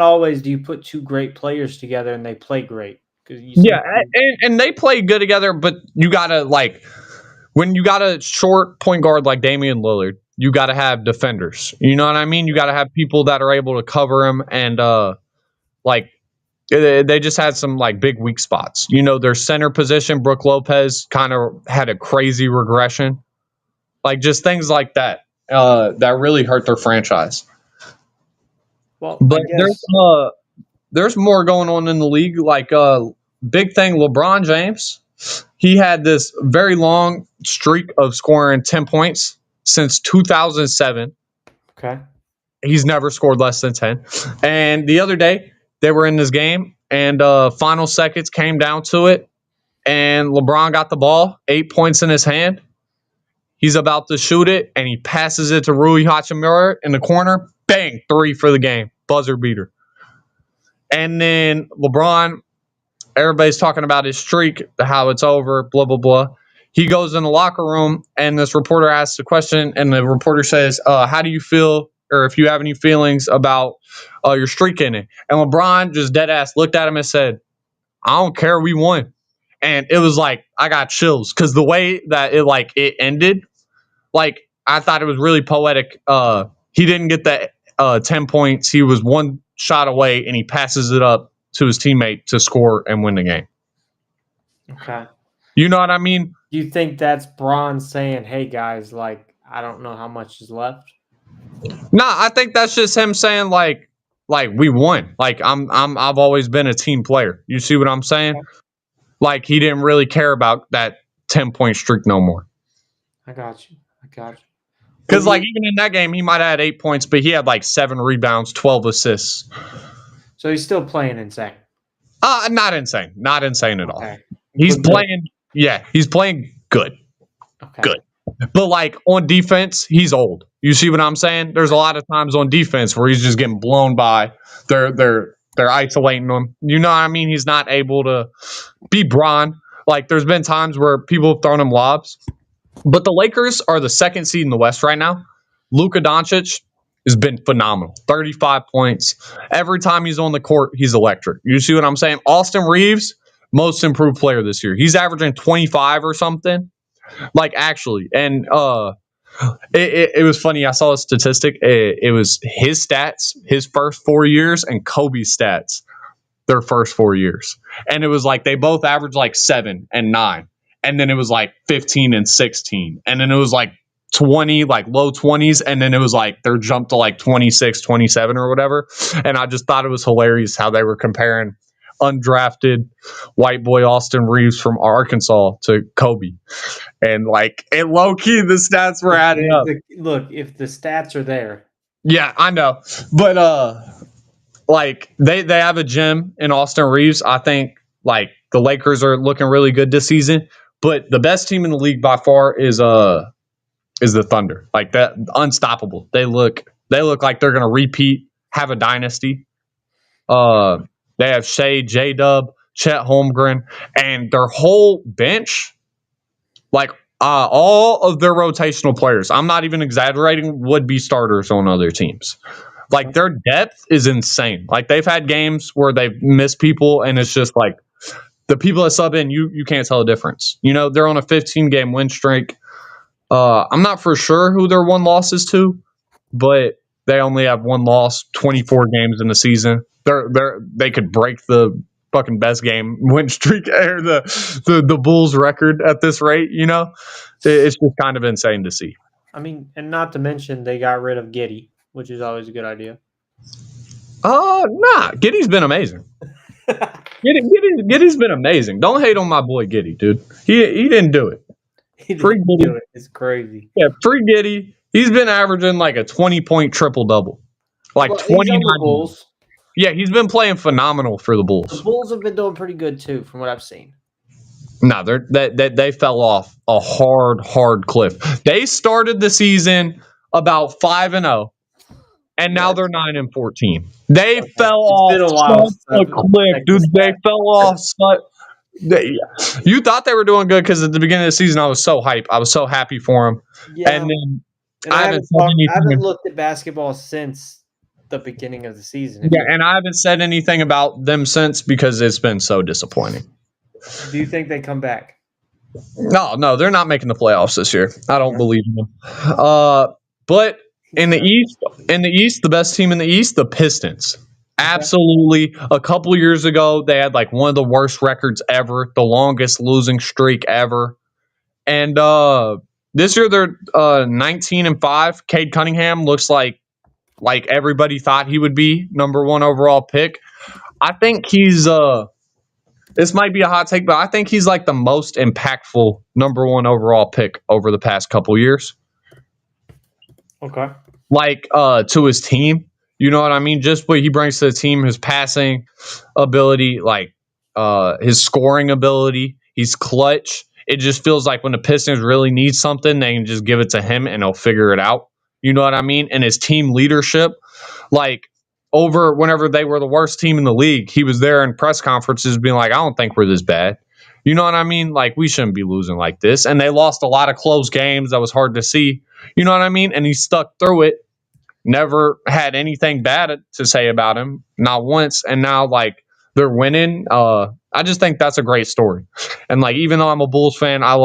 always do you put two great players together and they play great. Yeah, and they play good together, but you gotta when you got a short point guard like Damian Lillard, you gotta have defenders. You know what I mean? You gotta have people that are able to cover him and They just had some like big weak spots. Their center position, Brook Lopez, kind of had a crazy regression. Like just things like that that really hurt their franchise. Well, I But guess there's more going on in the league. Like big thing, LeBron James. He had this very long streak of scoring 10 points since 2007. okay. He's never scored less than 10. And the other day, they were in this game, and final seconds came down to it, and LeBron got the ball, 8 points in his hand. He's about to shoot it, and he passes it to Rui Hachimura in the corner. Bang, 3 for the game. Buzzer beater. And then LeBron, everybody's talking about his streak, how it's over, blah, blah, blah. He goes in the locker room, and this reporter asks a question, and the reporter says, how do you feel, or if you have any feelings about your streak in it? And LeBron just dead ass looked at him and said, I don't care, we won. And it was like, I got chills, because the way that it ended, like, I thought it was really poetic. He didn't get the 10 points. He was one shot away, and he passes it up to his teammate to score and win the game. Okay. You know what I mean? Do you think that's Braun saying, "Hey guys, like I don't know how much is left"? Nah, I think that's just him saying like we won. Like I've always been a team player. You see what I'm saying? Okay. Like he didn't really care about that 10-point streak no more. I got you. Because like even in that game, he might have had 8 points, but he had like 7 rebounds, 12 assists. So he's still playing insane. Not insane. Not insane at all. Okay. He's playing. Yeah, he's playing good. Okay. Good. But like on defense, he's old. You see what I'm saying? There's a lot of times on defense where he's just getting blown by. They're isolating him. You know what I mean? He's not able to be Bron. Like there's been times where people have thrown him lobs. But the Lakers are the second seed in the West right now. Luka Doncic has been phenomenal. 35 points. Every time he's on the court, he's electric. You see what I'm saying? Austin Reeves, most improved player this year. He's averaging 25 or something. Like actually. And it was funny. I saw a statistic. It was his stats, his first 4 years, and Kobe's stats, their first 4 years. And it was like they both averaged like 7 and 9. And then it was like 15 and 16. And then it was like 20, like low 20s. And then it was like they're jumped to like 26, 27 or whatever. And I just thought it was hilarious how they were comparing undrafted white boy Austin Reeves from Arkansas to Kobe. And like, and low key, the stats were adding up. Look, if the stats are there. Yeah, I know. But like they have a gem in Austin Reeves. I think like the Lakers are looking really good this season. But the best team in the league by far is the Thunder. Like that, unstoppable. They look like they're gonna repeat, have a dynasty. They have Shea, J-Dub, Chet Holmgren, and their whole bench, like all of their rotational players, I'm not even exaggerating, would be starters on other teams. Like their depth is insane. Like they've had games where they've missed people, and it's just like the people that sub in, you can't tell the difference. You know, they're on a 15-game win streak. I'm not for sure who their one loss is to, but they only have one loss, 24 games in the season. They could break the fucking best game win streak or the Bulls record at this rate. You know, it's just kind of insane to see. I mean, and not to mention they got rid of Giddey, which is always a good idea. Nah, Giddey's been amazing. Giddey's been amazing. Don't hate on my boy Giddey, dude. He didn't do it. Free Giddey. It's crazy. Yeah, free Giddey. He's been averaging like a 20-point triple-double. Like 29 Bulls. Yeah, he's been playing phenomenal for the Bulls. The Bulls have been doing pretty good too, from what I've seen. No, they fell off a hard cliff. They started the season about 5-0, and now they're 9-14. They fell off a cliff, dude. They fell off. You thought they were doing good because at the beginning of the season, I was so hyped. I was so happy for them. Yeah. And then I haven't looked at basketball since the beginning of the season. Yeah, and I haven't said anything about them since because it's been so disappointing. Do you think they come back? No, they're not making the playoffs this year. I don't believe in them. But in the East, the best team in the East, the Pistons. Absolutely. A couple years ago, they had like one of the worst records ever, the longest losing streak ever. And this year they're 19-5. Cade Cunningham looks like everybody thought he would be number one overall pick. I think he's this might be a hot take, but I think he's like the most impactful number one overall pick over the past couple years. Okay. Like to his team. You know what I mean? Just what he brings to the team, his passing ability, like his scoring ability. He's clutch. It just feels like when the Pistons really need something, they can just give it to him and he'll figure it out. You know what I mean? And his team leadership, like over whenever they were the worst team in the league, he was there in press conferences being like, I don't think we're this bad. You know what I mean? Like, we shouldn't be losing like this. And they lost a lot of close games that was hard to see. You know what I mean? And he stuck through it, never had anything bad to say about him, not once. And now, like, they're winning. I just think that's a great story. And, like, even though I'm a Bulls fan, I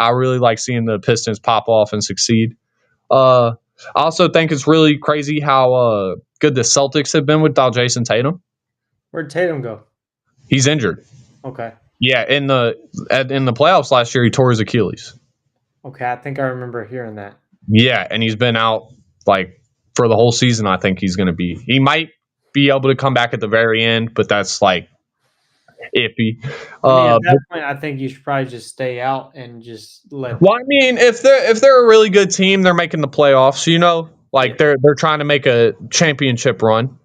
really like seeing the Pistons pop off and succeed. I also think it's really crazy how good the Celtics have been without Jason Tatum. Where'd Tatum go? He's injured. Okay. Yeah, in the playoffs last year, he tore his Achilles. Okay, I think I remember hearing that. Yeah, and he's been out like for the whole season. I think he's going to be. He might be able to come back at the very end, but that's like iffy. At that point, I think you should probably just stay out and just let. Well, I mean, if they're a really good team, they're making the playoffs. You know, like they're trying to make a championship run.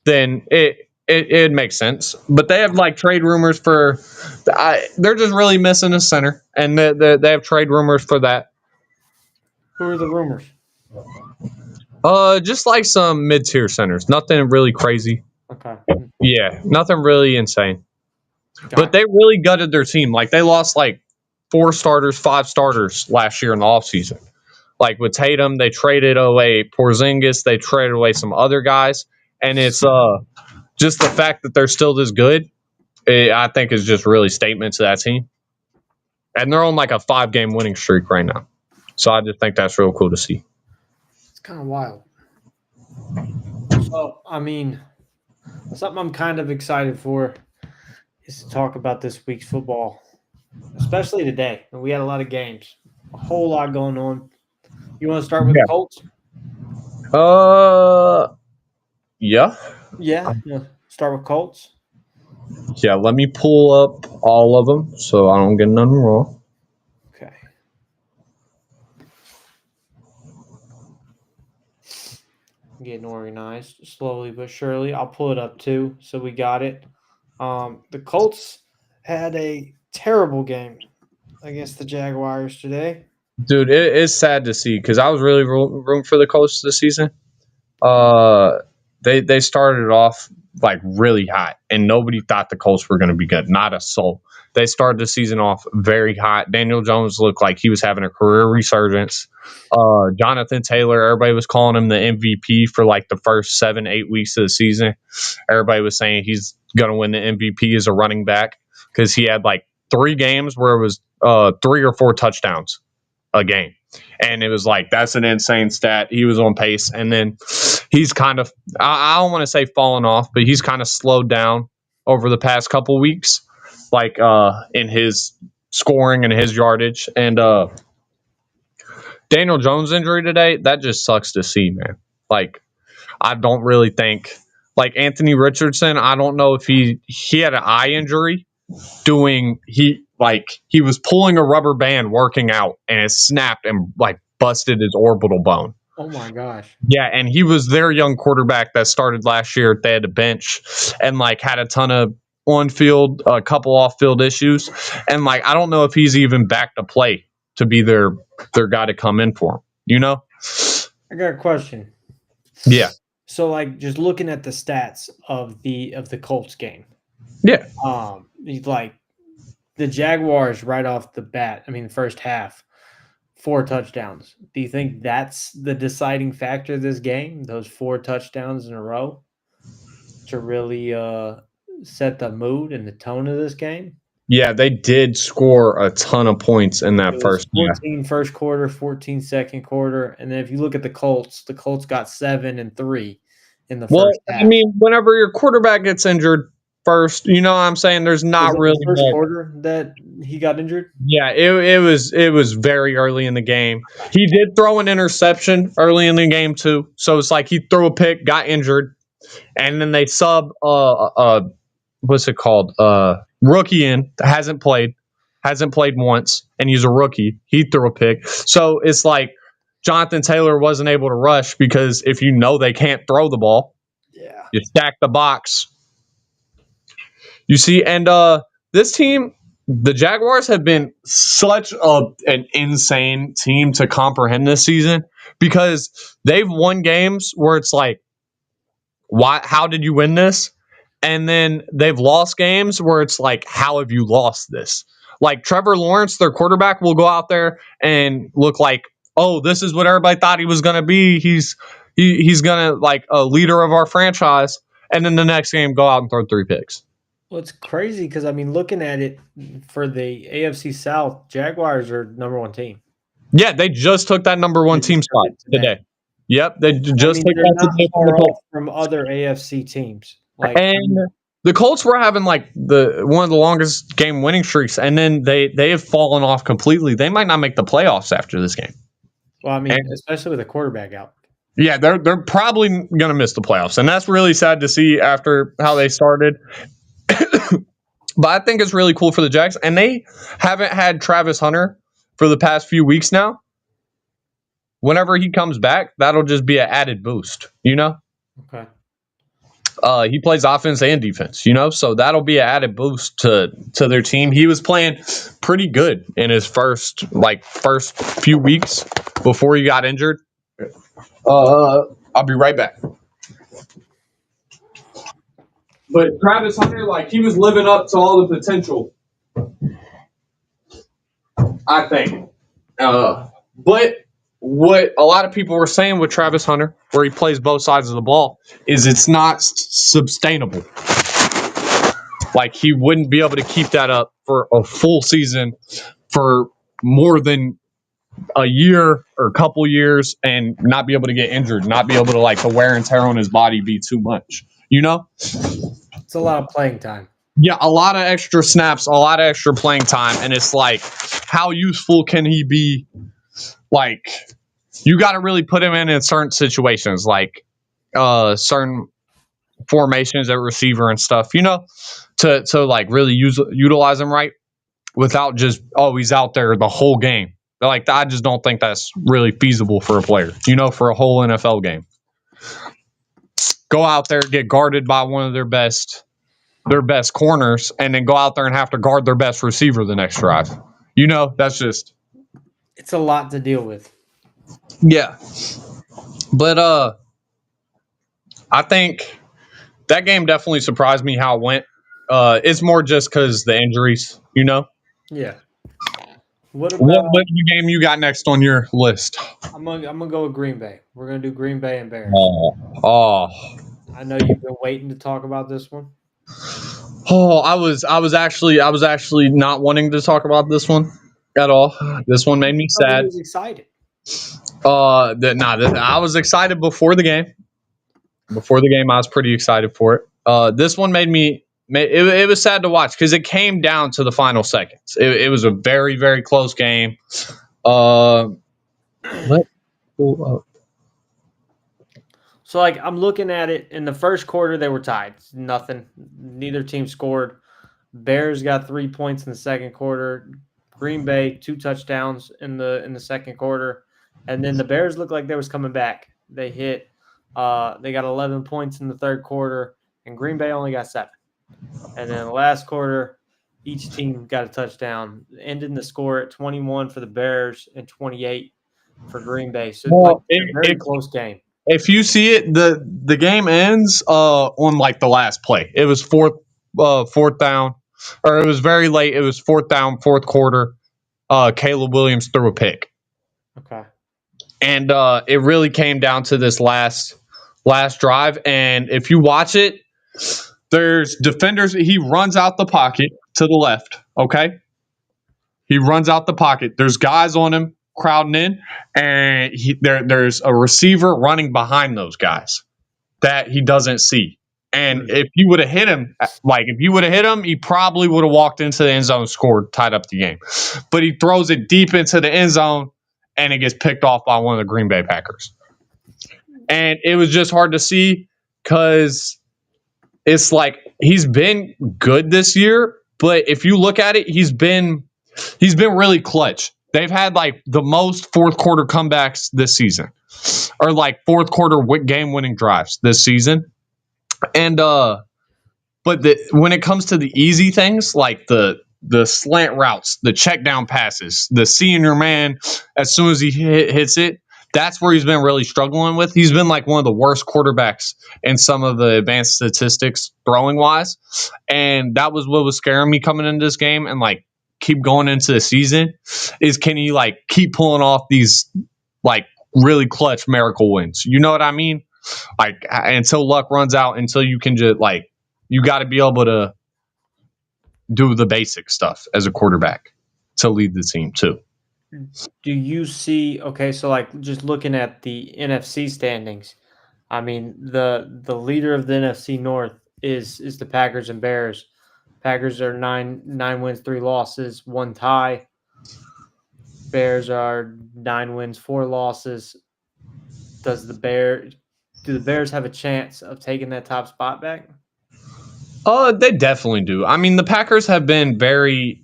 Then it makes sense. But they have like trade rumors for. They're just really missing a center, and they have trade rumors for that. Who are the rumors? Just like some mid-tier centers. Nothing really crazy. Okay. Yeah, nothing really insane. Got But they really gutted their team. Like, they lost like 4 starters, 5 starters last year in the offseason. Like, with Tatum, they traded away Porzingis. They traded away some other guys. And it's just the fact that they're still this good, I think is just really statement to that team. And they're on like a 5-game winning streak right now. So I just think that's real cool to see. It's kind of wild. So, I mean, something I'm kind of excited for is to talk about this week's football, especially today. We had a lot of games, a whole lot going on. You want to start with the Colts? Yeah. Yeah. Start with Colts. Yeah, let me pull up all of them so I don't get nothing wrong. Okay. Getting organized slowly but surely. I'll pull it up too, so we got it. The Colts had a terrible game against the Jaguars today. Dude, it's sad to see because I was really rooting for the Colts this season. They started off like really hot, and nobody thought the Colts were going to be good. Not a soul. They started the season off very hot. Daniel Jones looked like he was having a career resurgence. Jonathan Taylor, everybody was calling him the MVP for like the first 7-8 weeks of the season. Everybody was saying he's going to win the MVP as a running back because he had like 3 games where it was 3 or 4 touchdowns a game. And it was like, that's an insane stat. He was on pace. And then he's kind of, I don't want to say fallen off, but he's kind of slowed down over the past couple weeks, like in his scoring and his yardage. And Daniel Jones' injury today, that just sucks to see, man. Like, I don't really think, like Anthony Richardson, I don't know if he had an eye injury he was pulling a rubber band working out and it snapped and like busted his orbital bone. Oh my gosh. Yeah, and he was their young quarterback that started last year. They had a bench and like had a ton of on-field, a couple off-field issues. And like I don't know if he's even back to play to be their guy to come in for him. You know? I got a question. Yeah. So like just looking at the stats of the Colts game. Yeah. Like the Jaguars right off the bat, I mean, the first half, 4 touchdowns. Do you think that's the deciding factor of this game, those 4 touchdowns in a row, to really set the mood and the tone of this game? Yeah, they did score a ton of points in that first 14 first quarter, 14 second quarter. And then if you look at the Colts got 7 and 3. in the Well, first I half. mean, whenever your quarterback gets injured first, you know what I'm saying? There's Was not it the really first much. quarter that he got injured? Yeah, it was very early in the game. He did throw an interception early in the game too. So it's like he threw a pick, got injured, and then they sub what's it called? Rookie in, hasn't played once, and he's a rookie. He threw a pick. So it's like Jonathan Taylor wasn't able to rush because if you know they can't throw the ball, Yeah. you stack the box. You see, and this team, the Jaguars have been such an insane team to comprehend this season because they've won games where it's like, why? How did you win this? And then they've lost games where it's like, how have you lost this? Like Trevor Lawrence, their quarterback, will go out there and look like, oh, this is what everybody thought he was going to be. He's going to like a leader of our franchise, and then the next game go out and throw 3 picks. Well, it's crazy because I mean, looking at it for the AFC South, Jaguars are number one team. Yeah, they just took that number one They team just took spot it today. today. Yep, they I just mean, took they're that not today from the far Colts. off from other AFC teams. Like, And the Colts were having like the one of the longest game winning streaks, and then they have fallen off completely. They might not make the playoffs after this game. well, I mean, And especially with a quarterback out. yeah, they're probably gonna miss the playoffs, and that's really sad to see after how they started. But I think it's really cool for the Jags, and they haven't had Travis Hunter for the past few weeks now. Whenever he comes back, that'll just be an added boost, you know. Okay. He plays offense and defense, so that'll be an added boost to their team. He was playing pretty good in his first few weeks before he got injured. I'll be right back. But Travis Hunter, like he was living up to all the potential, I think. But what a lot of people were saying with Travis Hunter, where he plays both sides of the ball, is it's not sustainable. Like he wouldn't be able to keep that up for a full season for more than a year or a couple years and not be able to get injured, not be able to like the wear and tear on his body be too much, It's a lot of playing time. Yeah, a lot of extra snaps, a lot of extra playing time. And it's like, how useful can he be? Like, you got to really put him in certain situations, like certain formations at receiver and stuff, to like really utilize him right without just, oh, he's out there the whole game. Like, I just don't think that's really feasible for a player, for a whole NFL game. Go out there, get guarded by one of their best corners, and then go out there and have to guard their best receiver the next drive. That's just, It's a lot to deal with. yeah. But I think that game definitely surprised me how it went. It's more just because the injuries, Yeah. What What about? game you got next on your list? I'm gonna go with Green Bay. We're gonna do Green Bay and Bears. Oh, I know you've been waiting to talk about this one. I was actually not wanting to talk about this one at all. This one made me Somebody sad. was excited. I was excited before the game. Before the game, I was pretty excited for it. This one it was sad to watch because it came down to the final seconds. It was a very, very close game. Let pull up. So, like, I'm looking at it in the first quarter, they were tied. Nothing. Neither team scored. Bears got 3 points in the second quarter. Green Bay 2 touchdowns in the second quarter, and then the Bears looked like they was coming back. They hit. They got 11 points in the third quarter, and Green Bay only got 7. And then the last quarter, each team got a touchdown, ending the score at 21 for the Bears and 28 for Green Bay. So, like, Well, a very close game. if you see it, the game ends on like the last play. It was fourth down, or it was very late. It was fourth down, fourth quarter. Caleb Williams threw a pick, Okay. and it really came down to this last drive. And if you watch it, there's defenders. He runs out the pocket to the left. Okay, he runs out the pocket. There's guys on him crowding in, and there's a receiver running behind those guys. that he doesn't see. And if you would have hit him, he probably would have walked into the end zone, scored, tied up the game. But he throws it deep into the end zone, and it gets picked off by one of the Green Bay Packers. And it was just hard to see because it's like he's been good this year, but if you look at it, he's been really clutch. They've had like the most fourth quarter comebacks this season, or like fourth quarter game winning drives this season. And when it comes to the easy things like the slant routes, the check down passes, the seeing your man as soon as he hits it, that's where he's been really struggling with. He's been like one of the worst quarterbacks in some of the advanced statistics throwing wise. And that was what was scaring me coming into this game and like keep going into the season is can he like keep pulling off these like really clutch miracle wins? You know what I mean? Like until luck runs out, until you can just like, you got to be able to do the basic stuff as a quarterback to lead the team too. Do you see, okay, so like just looking at the NFC standings, I mean, the leader of the NFC North is the Packers and Bears. Packers are nine wins, 3 losses, 1 tie. Bears are 9 wins, 4 losses. Do the Bears have a chance of taking that top spot back? They definitely do. I mean, the Packers have been very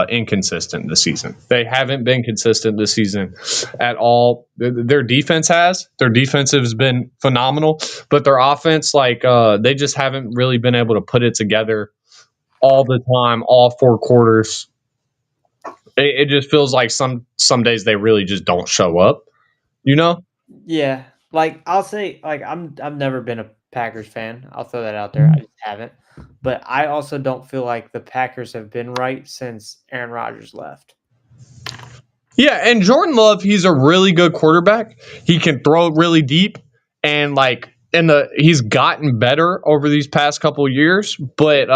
inconsistent this season. They haven't been consistent this season at all. Their defense has been phenomenal, but their offense, like they just haven't really been able to put it together all the time, all 4 quarters. It just feels like some days they really just don't show up, you know? Yeah. Like I'll say, like I've never been a Packers fan. I'll throw that out there. I just haven't. But I also don't feel like the Packers have been right since Aaron Rodgers left. Yeah, and Jordan Love, he's a really good quarterback. He can throw it really deep, and like he's gotten better over these past couple of years. But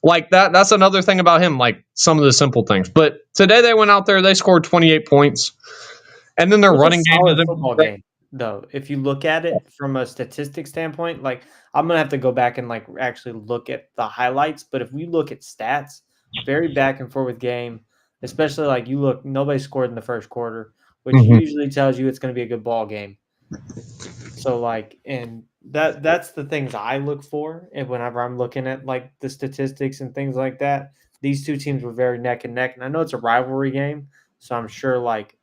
like that's another thing about him, like some of the simple things. But today they went out there, they scored 28 points, and then their running game is football game. Though, if you look at it from a statistic standpoint, like I'm gonna have to go back and like actually look at the highlights. But if we look at stats, very back and forth game, especially like you look, nobody scored in the first quarter, which usually tells you it's gonna be a good ball game. So like, and that's the things I look for, and whenever I'm looking at like the statistics and things like that, these two teams were very neck and neck, and I know it's a rivalry game, so I'm sure like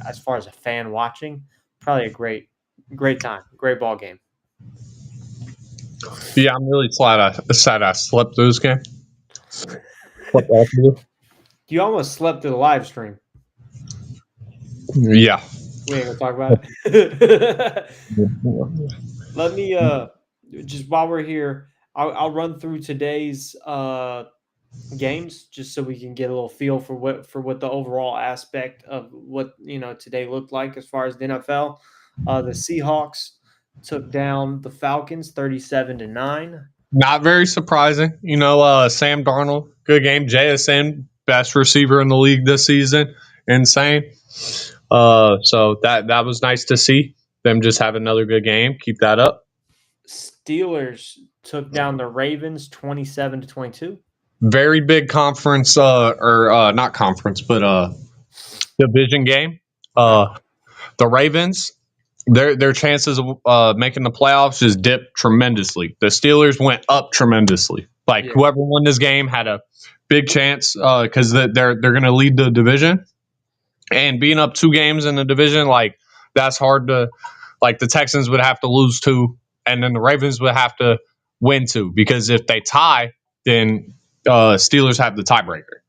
as far as a fan watching. Probably a great time, great ball game. Yeah, I'm really sad I slept through this game. You almost slept through the live stream. Yeah. We ain't gonna talk about it. Let me just while we're here, I'll run through today's games just so we can get a little feel for what the overall aspect of what today looked like as far as the NFL. The Seahawks took down the Falcons 37-9. Not very surprising. Sam Darnold, good game. JSN, best receiver in the league this season. Insane. So that was nice to see them just have another good game. Keep that up. Steelers took down the Ravens 27-22. Very big conference, not conference, but division game. The Ravens, their chances of making the playoffs just dipped tremendously. The Steelers went up tremendously. Like whoever won this game had a big chance because they're going to lead the division. And being up 2 games in the division, like that's hard to. Like the Texans would have to lose 2, and then the Ravens would have to win 2 because if they tie, then Steelers have the tiebreaker.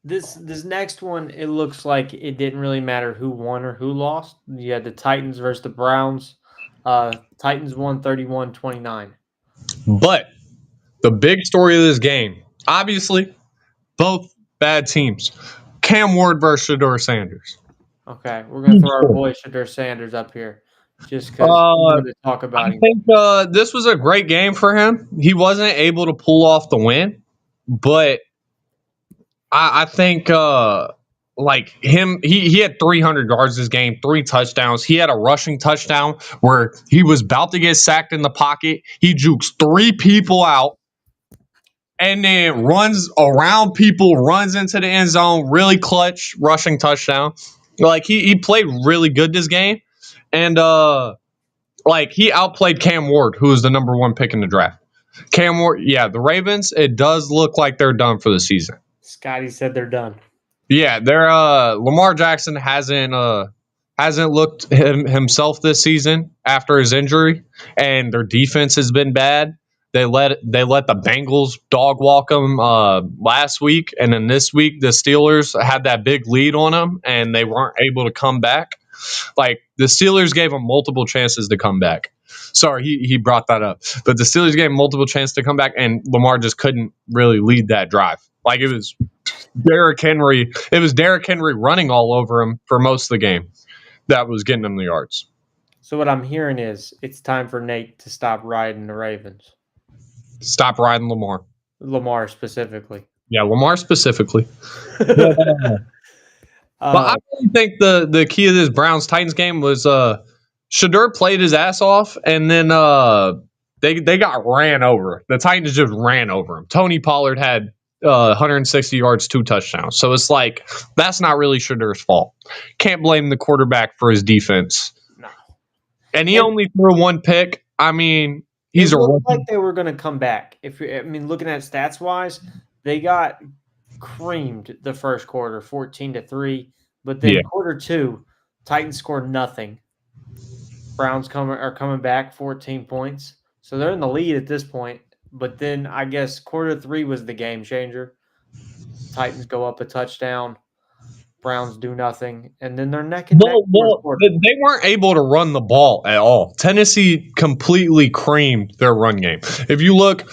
This next one, it looks like it didn't really matter who won or who lost. You had the Titans versus the Browns. Titans won 31-29. But the big story of this game, obviously, both bad teams. Cam Ward versus Shedeur Sanders. Okay, we're going to throw our boy Shedeur Sanders up here just because we're going to talk about him. I think this was a great game for him. He wasn't able to pull off the win, but I think like him, he had 300 yards this game, 3 touchdowns. He had a rushing touchdown where he was about to get sacked in the pocket. He jukes 3 people out and then runs around people, runs into the end zone. Really clutch rushing touchdown. Like he played really good this game, and like he outplayed Cam Ward, who was the number 1 pick in the draft. Cam Ward, yeah, the Ravens. It does look like they're done for the season. Scotty said they're done. Yeah, they're Lamar Jackson hasn't looked himself this season after his injury, and their defense has been bad. They let the Bengals dog walk them last week, and then this week the Steelers had that big lead on them, and they weren't able to come back. Like the Steelers gave them multiple chances to come back. Sorry, he brought that up, but the Steelers gave him multiple chances to come back, and Lamar just couldn't really lead that drive. Like it was Derrick Henry. It was Derrick Henry running all over him for most of the game. That was getting him the yards. So what I'm hearing is it's time for Nate to stop riding the Ravens. Stop riding Lamar. Lamar specifically. Yeah, Lamar specifically. But I really think the key of this Browns Titans game was Shedeur played his ass off, and then they got ran over. The Titans just ran over him. Tony Pollard had 160 yards, 2 touchdowns. So it's like that's not really Shadeur's fault. Can't blame the quarterback for his defense. No. And he only threw 1 pick. I mean, it looked like they were going to come back. Looking at stats wise, they got creamed the first quarter, 14-3. But then quarter 2, Titans scored nothing. Browns are coming back 14 points. So they're in the lead at this point. But then I guess quarter 3 was the game changer. Titans go up a touchdown. Browns do nothing. And then they're neck and neck. They weren't able to run the ball at all. Tennessee completely creamed their run game. If you look,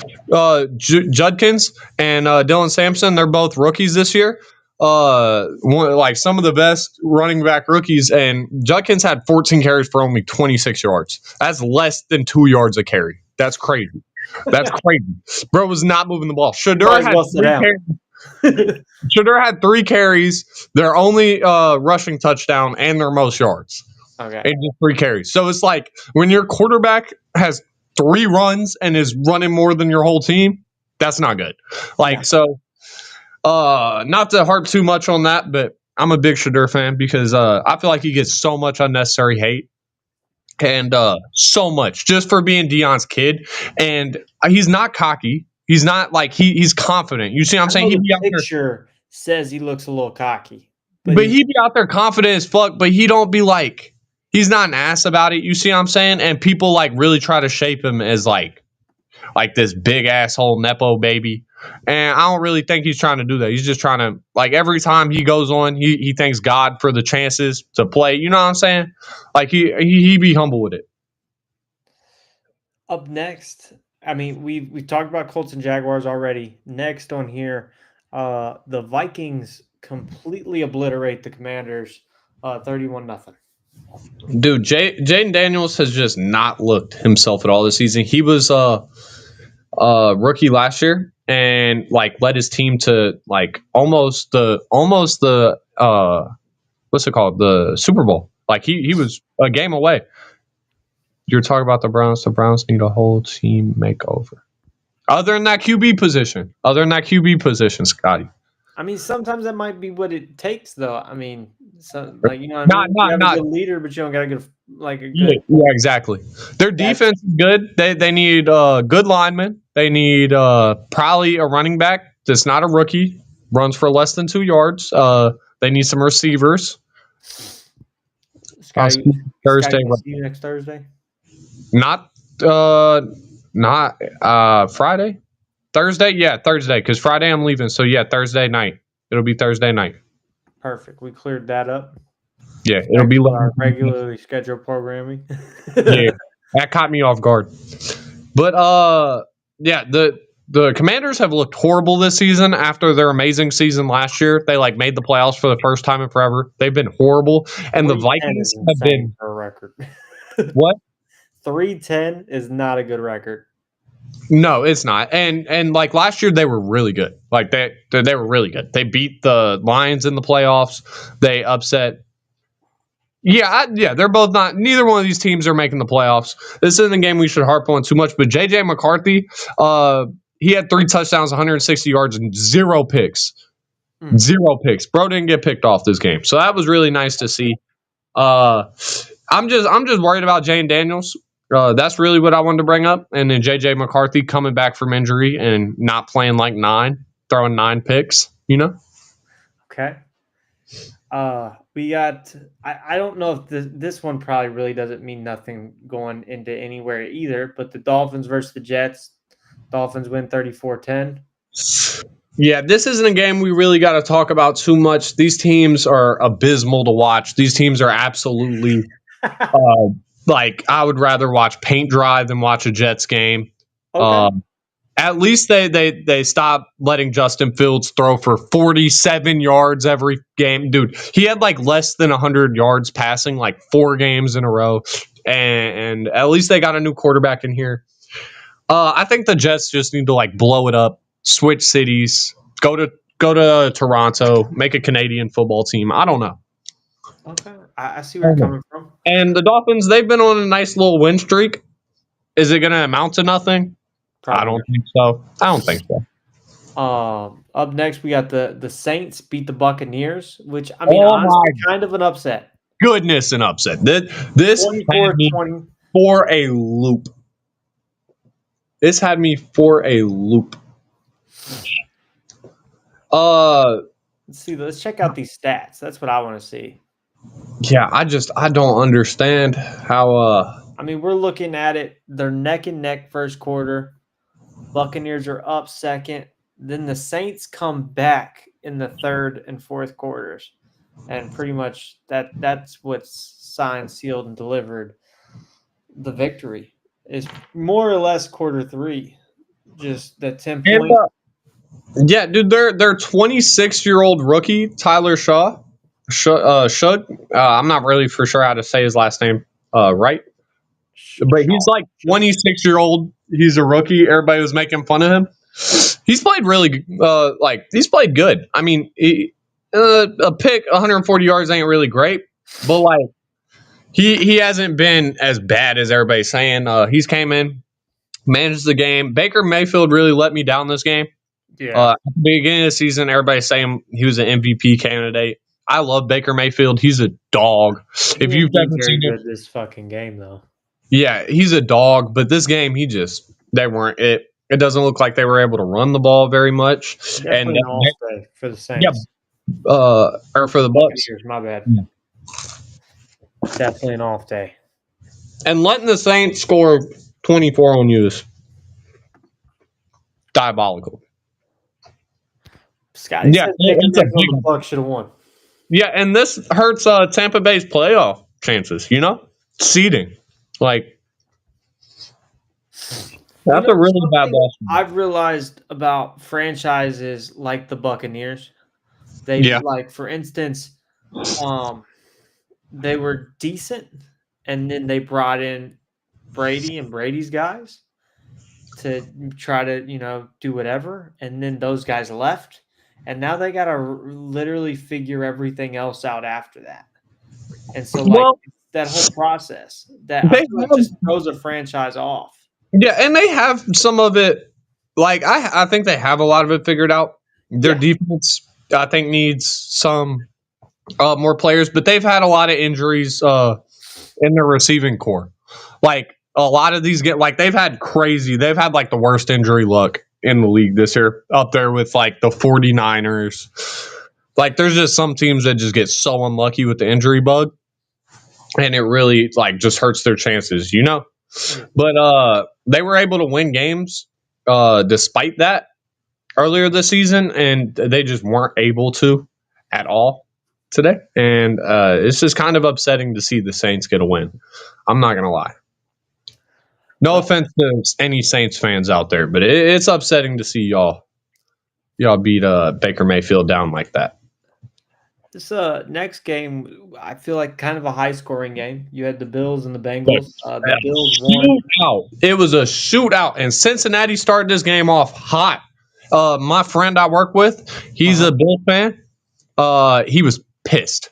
Judkins and Dylan Sampson, they're both rookies this year. Like some of the best running back rookies, and Judkins had 14 carries for only 26 yards. That's less than 2 yards a carry. That's crazy. That's crazy. Bro was not moving the ball. Shedeur had 3 carries, their only rushing touchdown, and their most yards. Okay. And just 3 carries. So it's like when your quarterback has 3 runs and is running more than your whole team, that's not good. So not to harp too much on that, but I'm a big Shedeur fan because I feel like he gets so much unnecessary hate. And so much just for being Deion's kid. And he's not cocky. He's not like he's confident. You see what I'm saying? The picture says he looks a little cocky. But he'd be out there confident as fuck, but he don't be like, he's not an ass about it. You see what I'm saying? And people like really try to shape him as like this big asshole Nepo baby. And I don't really think he's trying to do that. He's just trying to, like, every time he goes on, he thanks God for the chances to play. You know what I'm saying? Like, he be humble with it. Up next, I mean, we talked about Colts and Jaguars already. Next on here, the Vikings completely obliterate the Commanders, 31-0. Dude, Jaden Daniels has just not looked himself at all this season. He was rookie last year and like led his team to like almost the what's it called, the Super Bowl. Like he was a game away. You're talking about the Browns. The Browns need a whole team makeover. Other than that QB position, Scotty. I mean, sometimes that might be what it takes, though. I mean, like, you know, what I mean? You have a good leader, but you don't got a good, like a good. Yeah, exactly. Their defense is good. They need good linemen. They need probably a running back that's not a rookie, runs for less than 2 yards. They need some receivers. Thursday. See you next Thursday. Not Friday. Thursday, yeah, Thursday, because Friday I'm leaving. So, yeah, Thursday night. It'll be Thursday night. Perfect. We cleared that up. Yeah, it'll be our regularly scheduled programming. Yeah, that caught me off guard. But, yeah, the Commanders have looked horrible this season after their amazing season last year. They, like, made the playoffs for the first time in forever. They've been horrible. And the Vikings have been – for a record. What? 3-10 is not a good record. No, it's not. And like last year, they were really good. Like they were really good. They beat the Lions in the playoffs. They upset. Yeah, they're both not. Neither one of these teams are making the playoffs. This isn't a game we should harp on too much. But JJ McCarthy, he had 3 touchdowns, 160 yards, and 0 picks. 0 picks. Bro didn't get picked off this game, so that was really nice to see. I'm just worried about Jane Daniels. That's really what I wanted to bring up. And then JJ McCarthy coming back from injury and not playing like 9, throwing 9 picks. Okay. We got. I don't know if this one probably really doesn't mean nothing going into anywhere either. But the Dolphins versus the Jets. Dolphins win 34-10. Yeah, this isn't a game we really got to talk about too much. These teams are abysmal to watch. These teams are absolutely like I would rather watch paint dry than watch a Jets game. Okay. At least they stop letting Justin Fields throw for 47 yards every game. Dude, he had like less than 100 yards passing like 4 games in a row. And at least they got a new quarterback in here. I think the Jets just need to like blow it up, switch cities, go to Toronto, make a Canadian football team. I don't know. Okay. I see where you're coming from. And the Dolphins, they've been on a nice little win streak. Is it going to amount to nothing? Probably. I don't think so. Up next, we got the Saints beat the Buccaneers, which, I mean, honestly, kind of an upset. Goodness, an upset. This had me for a loop. This had me for a loop. Let's see. Let's check out these stats. That's what I want to see. Yeah, I don't understand how. I mean, we're looking at it. They're neck and neck first quarter. Buccaneers are up second. Then the Saints come back in the third and fourth quarters. And pretty much that's what's signed, sealed, and delivered the victory. Is more or less quarter 3. Just the 10 point. Yeah, dude, their 26-year-old rookie, Tyler Shug. I'm not really for sure how to say his last name right. But he's like 26-year-old. He's a rookie. Everybody was making fun of him. He's played really he's played good. I mean, a pick 140 yards ain't really great, but like he hasn't been as bad as everybody's saying. He's came in, managed the game. Baker Mayfield really let me down this game. Yeah. At the beginning of the season, everybody's saying he was an MVP candidate. I love Baker Mayfield. He's a dog. If you've ever seen this fucking game, though. Yeah, he's a dog. But this game, they weren't it. It doesn't look like they were able to run the ball very much. Definitely an off day for the Saints. Yeah, or for the Bucks. My bad. Yeah. Definitely an off day. And letting the Saints score 24 on you is diabolical. Scotty said the Bucks should have won. Yeah, and this hurts Tampa Bay's playoff chances. Seeding. Like that's a really bad loss. I've realized about franchises like the Buccaneers. Like, for instance, they were decent, and then they brought in Brady and Brady's guys to try to, do whatever, and then those guys left, and now they got to literally figure everything else out after that. And so, that whole process that just throws a franchise off. Yeah, and they have some of it. Like I think they have a lot of it figured out. Their defense, I think, needs some more players, but they've had a lot of injuries in their receiving core. Like a lot of these they've had like the worst injury luck in the league this year, up there with like the 49ers. Like there's just some teams that just get so unlucky with the injury bug, and it really just hurts their chances, But they were able to win games despite that earlier this season, and they just weren't able to at all today. And it's just kind of upsetting to see the Saints get a win. I'm not going to lie. No offense to any Saints fans out there, but it's upsetting to see y'all beat Baker Mayfield down like that. This next game, I feel like kind of a high scoring game. You had the Bills and the But Bengals. The a Bills won. shootout. It was a shootout, and Cincinnati started this game off hot. My friend I work with, he's Uh-huh. a Bill fan. He was pissed.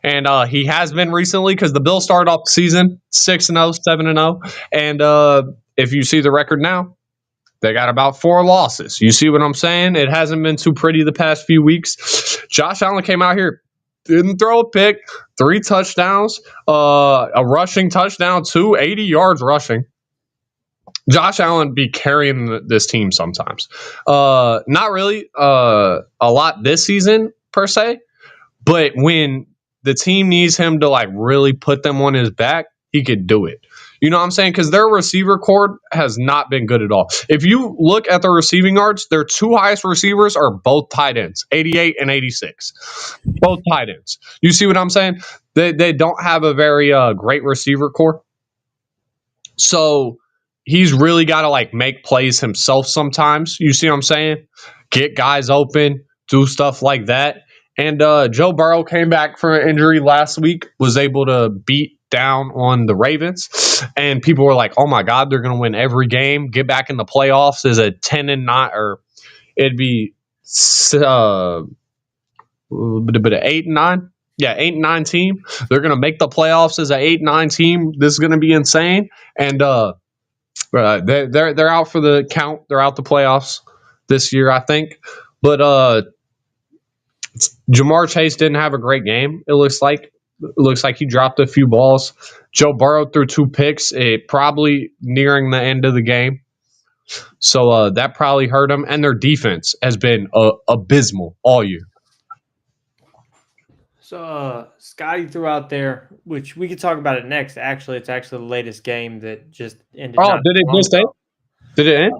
And he has been recently because the Bills started off the season 6-0, 7-0. And if you see the record now, they got about 4 losses. You see what I'm saying? It hasn't been too pretty the past few weeks. Josh Allen came out here, didn't throw a pick, 3 touchdowns, a rushing touchdown, 80 yards rushing. Josh Allen be carrying this team sometimes. Not really a lot this season per se, but when the team needs him to like really put them on his back, he could do it. You know what I'm saying? Because their receiver core has not been good at all. If you look at the receiving yards, their 2 highest receivers are both tight ends, 88 and 86. Both tight ends. You see what I'm saying? They don't have a very great receiver core. So he's really got to like make plays himself sometimes. You see what I'm saying? Get guys open, do stuff like that. And Joe Burrow came back from an injury last week, was able to beat down on the Ravens, and people were like, "Oh my God, they're going to win every game, get back in the playoffs as a 10-9, or it'd be a 8-9." Yeah, 8-9 team. They're gonna make the playoffs as an 8-9 team. This is gonna be insane. And they're out for the count. They're out the playoffs this year, I think. But Jamar Chase didn't have a great game. It looks like he dropped a few balls. Joe Burrow threw 2 picks. It probably nearing the end of the game. So that probably hurt them. And their defense has been abysmal all year. So Scotty threw out there, which we could talk about it next. Actually, it's actually the latest game that just ended. Oh, did it just end? Did it end?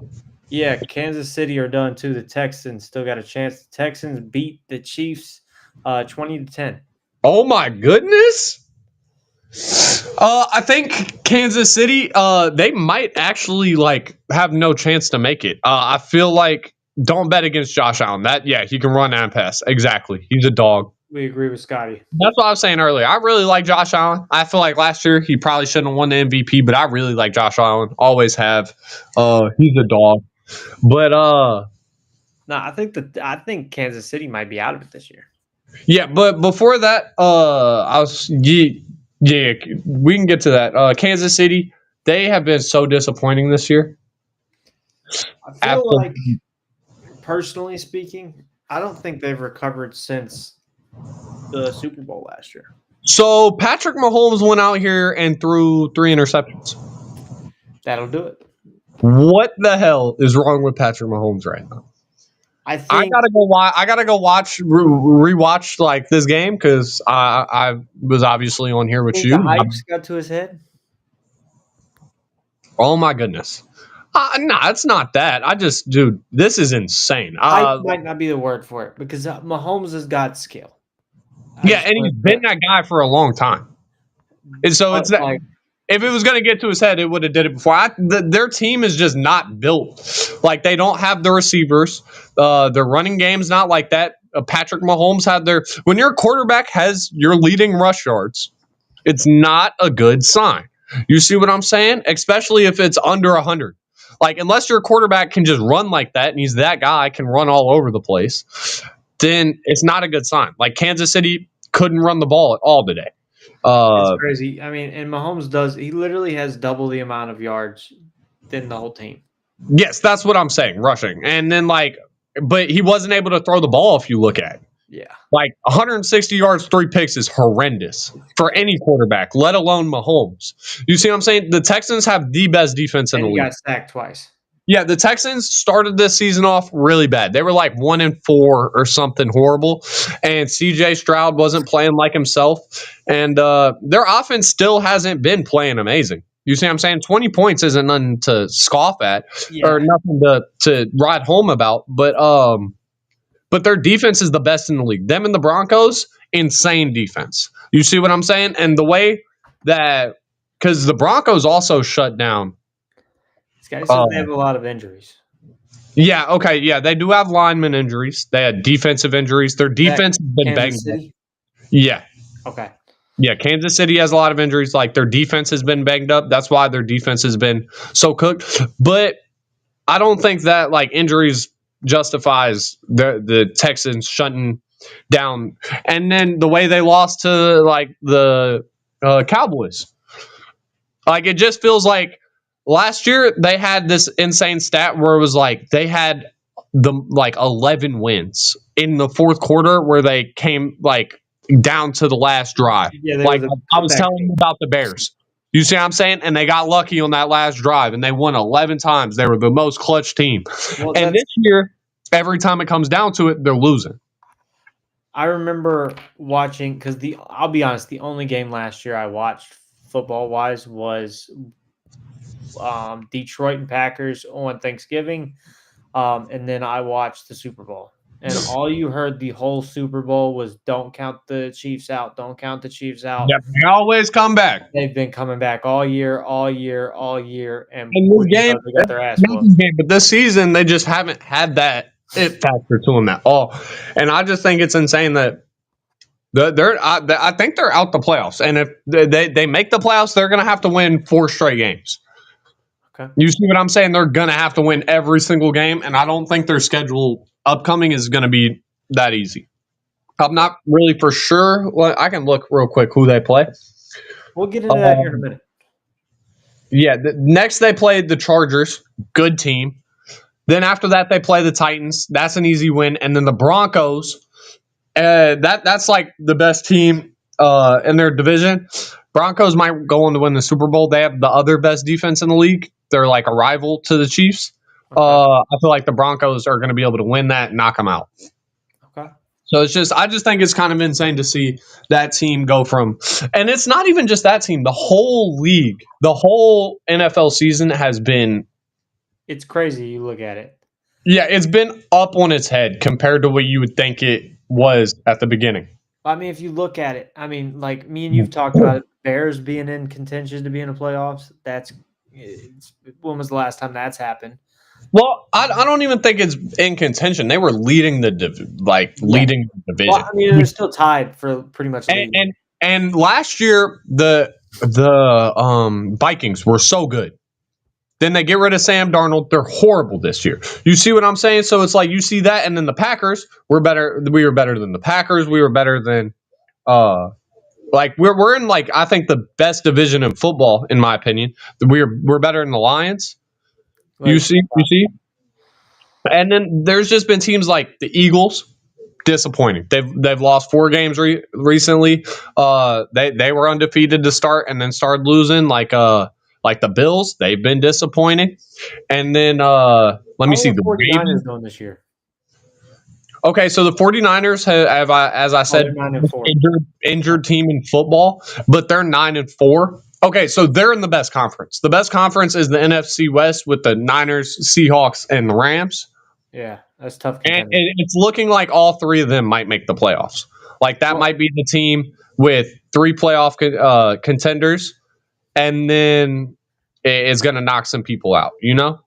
Yeah, Kansas City are done too. The Texans still got a chance. The Texans beat the Chiefs 20-10. Oh my goodness. I think Kansas City, they might actually like have no chance to make it. I feel like don't bet against Josh Allen. He can run and pass. Exactly. He's a dog. We agree with Scotty. That's what I was saying earlier. I really like Josh Allen. I feel like last year he probably shouldn't have won the MVP, but I really like Josh Allen. Always have. He's a dog. But no, I think Kansas City might be out of it this year. Yeah, but before that, we can get to that. Kansas City, they have been so disappointing this year. I feel like, personally speaking, I don't think they've recovered since the Super Bowl last year. So Patrick Mahomes went out here and threw 3 interceptions. That'll do it. What the hell is wrong with Patrick Mahomes right now? I gotta go watch. I gotta go rewatch like this game because I was obviously on here with you. The hype's got to his head. Oh my goodness! No, it's not that. Dude, this is insane. Hype might not be the word for it because Mahomes has got skill. And he's been that guy for a long time. And so it's that. Like, if it was going to get to his head, it would have did it before. Their team is just not built. Like, they don't have the receivers. Their running game's not like that. Patrick Mahomes had when your quarterback has your leading rush yards, it's not a good sign. You see what I'm saying? Especially if it's under 100. Like, unless your quarterback can just run like that, and he's that guy, can run all over the place, then it's not a good sign. Like, Kansas City couldn't run the ball at all today. It's crazy. I mean, and Mahomes he literally has double the amount of yards than the whole team. Yes, that's what I'm saying, rushing. And then, but he wasn't able to throw the ball if you look at it. Yeah. Like, 160 yards, 3 picks is horrendous for any quarterback, let alone Mahomes. You see what I'm saying? The Texans have the best defense in the league. And he got sacked twice. Yeah, the Texans started this season off really bad. They were like 1-4 or something horrible. And CJ Stroud wasn't playing like himself. And their offense still hasn't been playing amazing. You see what I'm saying? 20 points isn't nothing to scoff at or nothing to ride home about. But their defense is the best in the league. Them and the Broncos, insane defense. You see what I'm saying? And the way that – because the Broncos also shut down – guys said they have a lot of injuries. Yeah, okay, yeah, they do have lineman injuries. They had defensive injuries. Their defense has been banged up. Yeah. Okay. Yeah, Kansas City has a lot of injuries. Like their defense has been banged up. That's why their defense has been so cooked. But I don't think that like injuries justifies the Texans shutting down. And then the way they lost to like the Cowboys, like it just feels like last year they had this insane stat where it was like they had the like 11 wins in the fourth quarter where they came like down to the last drive. Yeah, there Like was a I was comeback telling team. you about the Bears. You see what I'm saying? And they got lucky on that last drive and they won 11 times. They were the most clutch team. Well, And this year, every time it comes down to it, they're losing. I remember watching because I'll be honest, the only game last year I watched football wise was Detroit and Packers on Thanksgiving, and then I watched the Super Bowl. And all you heard the whole Super Bowl was "Don't count the Chiefs out! Don't count the Chiefs out!" Yep, they always come back. They've been coming back all year, all year, all year, and In this game, they got their ass not whooped. this game, but this season they just haven't had that it factor to them at all. And I just think it's insane that I think they're out the playoffs. And if they make the playoffs, they're going to have to win 4 straight games. Okay. You see what I'm saying? They're going to have to win every single game, and I don't think their schedule upcoming is going to be that easy. I'm not really for sure. Well, I can look real quick who they play. We'll get into that here in a minute. Yeah, next they played the Chargers, good team. Then after that they play the Titans. That's an easy win, and then the Broncos. That's like the best team in their division. Broncos might go on to win the Super Bowl. They have the other best defense in the league. They're like a rival to the Chiefs. Okay. I feel like the Broncos are going to be able to win that and knock them out. Okay. So I just think it's kind of insane to see that team go from, and it's not even just that team. The whole league, the whole NFL season has been. It's crazy. You look at it. Yeah, it's been up on its head compared to what you would think it was at the beginning. I mean, if you look at it, I mean, like me and you've talked about it, Bears being in contention to be in the playoffs. When was the last time that's happened? Well, I don't even think it's in contention. They were leading the leading the division. Well, I mean, they're still tied for pretty much. And last year the Vikings were so good. Then they get rid of Sam Darnold. They're horrible this year. You see what I'm saying? So it's like you see that, and then the Packers were better. We were better than the Packers. We were better than we're in like I think the best division in football, in my opinion. We're better than the Lions. You see? And then there's just been teams like the Eagles, disappointing. They've lost 4 games recently. They were undefeated to start and then started losing like the Bills. They've been disappointing. And then let me see the 49ers going this year. Okay, so the 49ers have as I said, injured team in football, but they're 9-4. Okay, so they're in the best conference. The best conference is the NFC West with the Niners, Seahawks, and the Rams. Yeah, that's tough. And it's looking like all 3 of them might make the playoffs. Like that might be the team with 3 playoff contenders, and then it's going to knock some people out, you know?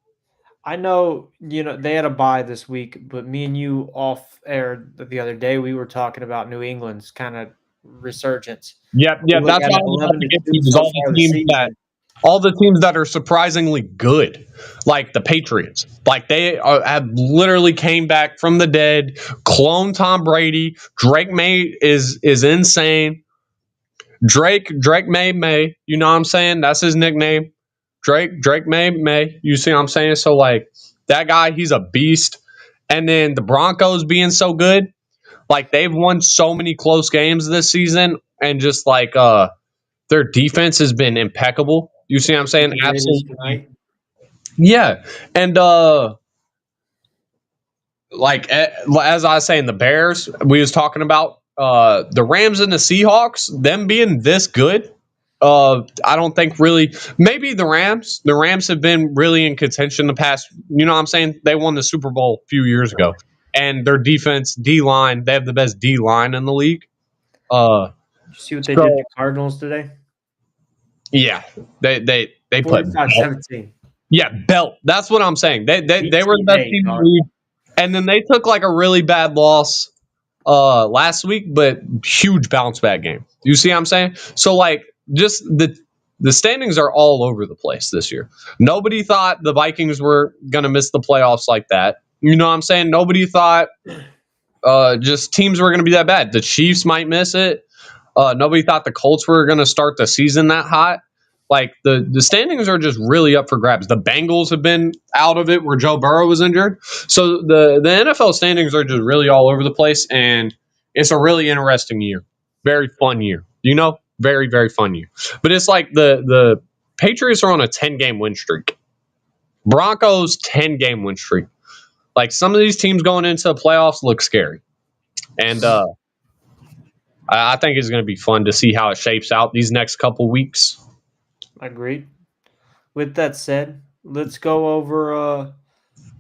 I know, they had a bye this week, but me and you off air the other day, we were talking about New England's kind of resurgence. Yeah, that's why I was about to get to all the teams that are surprisingly good, like the Patriots. Like they have literally came back from the dead, clone Tom Brady. Drake May is insane. Drake May, you know what I'm saying? That's his nickname. Drake May, you see what I'm saying? So like that guy, he's a beast. And then the Broncos being so good, like they've won so many close games this season, and just like their defense has been impeccable. You see what I'm saying? Absolutely. Yeah. And as I was saying, the Bears, we was talking about the Rams and the Seahawks, them being this good. I don't think really. Maybe the Rams. The Rams have been really in contention the past. You know what I'm saying? They won the Super Bowl a few years ago, and their defense, D line, they have the best D line in the league. Did you see what they did to the Cardinals today? Yeah, they put 45-17. Yeah, belt. That's what I'm saying. They were the best team in the league, and then they took like a really bad loss last week, but huge bounce back game. You see what I'm saying? So like just the standings are all over the place this year. Nobody thought the Vikings were gonna miss the playoffs like that. You know what I'm saying? Nobody thought just teams were gonna be that bad. The Chiefs might miss it. Nobody thought the Colts were gonna start the season that hot. Like the standings are just really up for grabs. The Bengals have been out of it where Joe Burrow was injured. So the NFL standings are just really all over the place, and it's a really interesting year. Very fun year. You know? Very, very fun year. But it's like the Patriots are on a 10-game win streak. Broncos 10-game win streak. Like some of these teams going into the playoffs look scary. And I think it's going to be fun to see how it shapes out these next couple weeks. Agreed. With that said, let's go over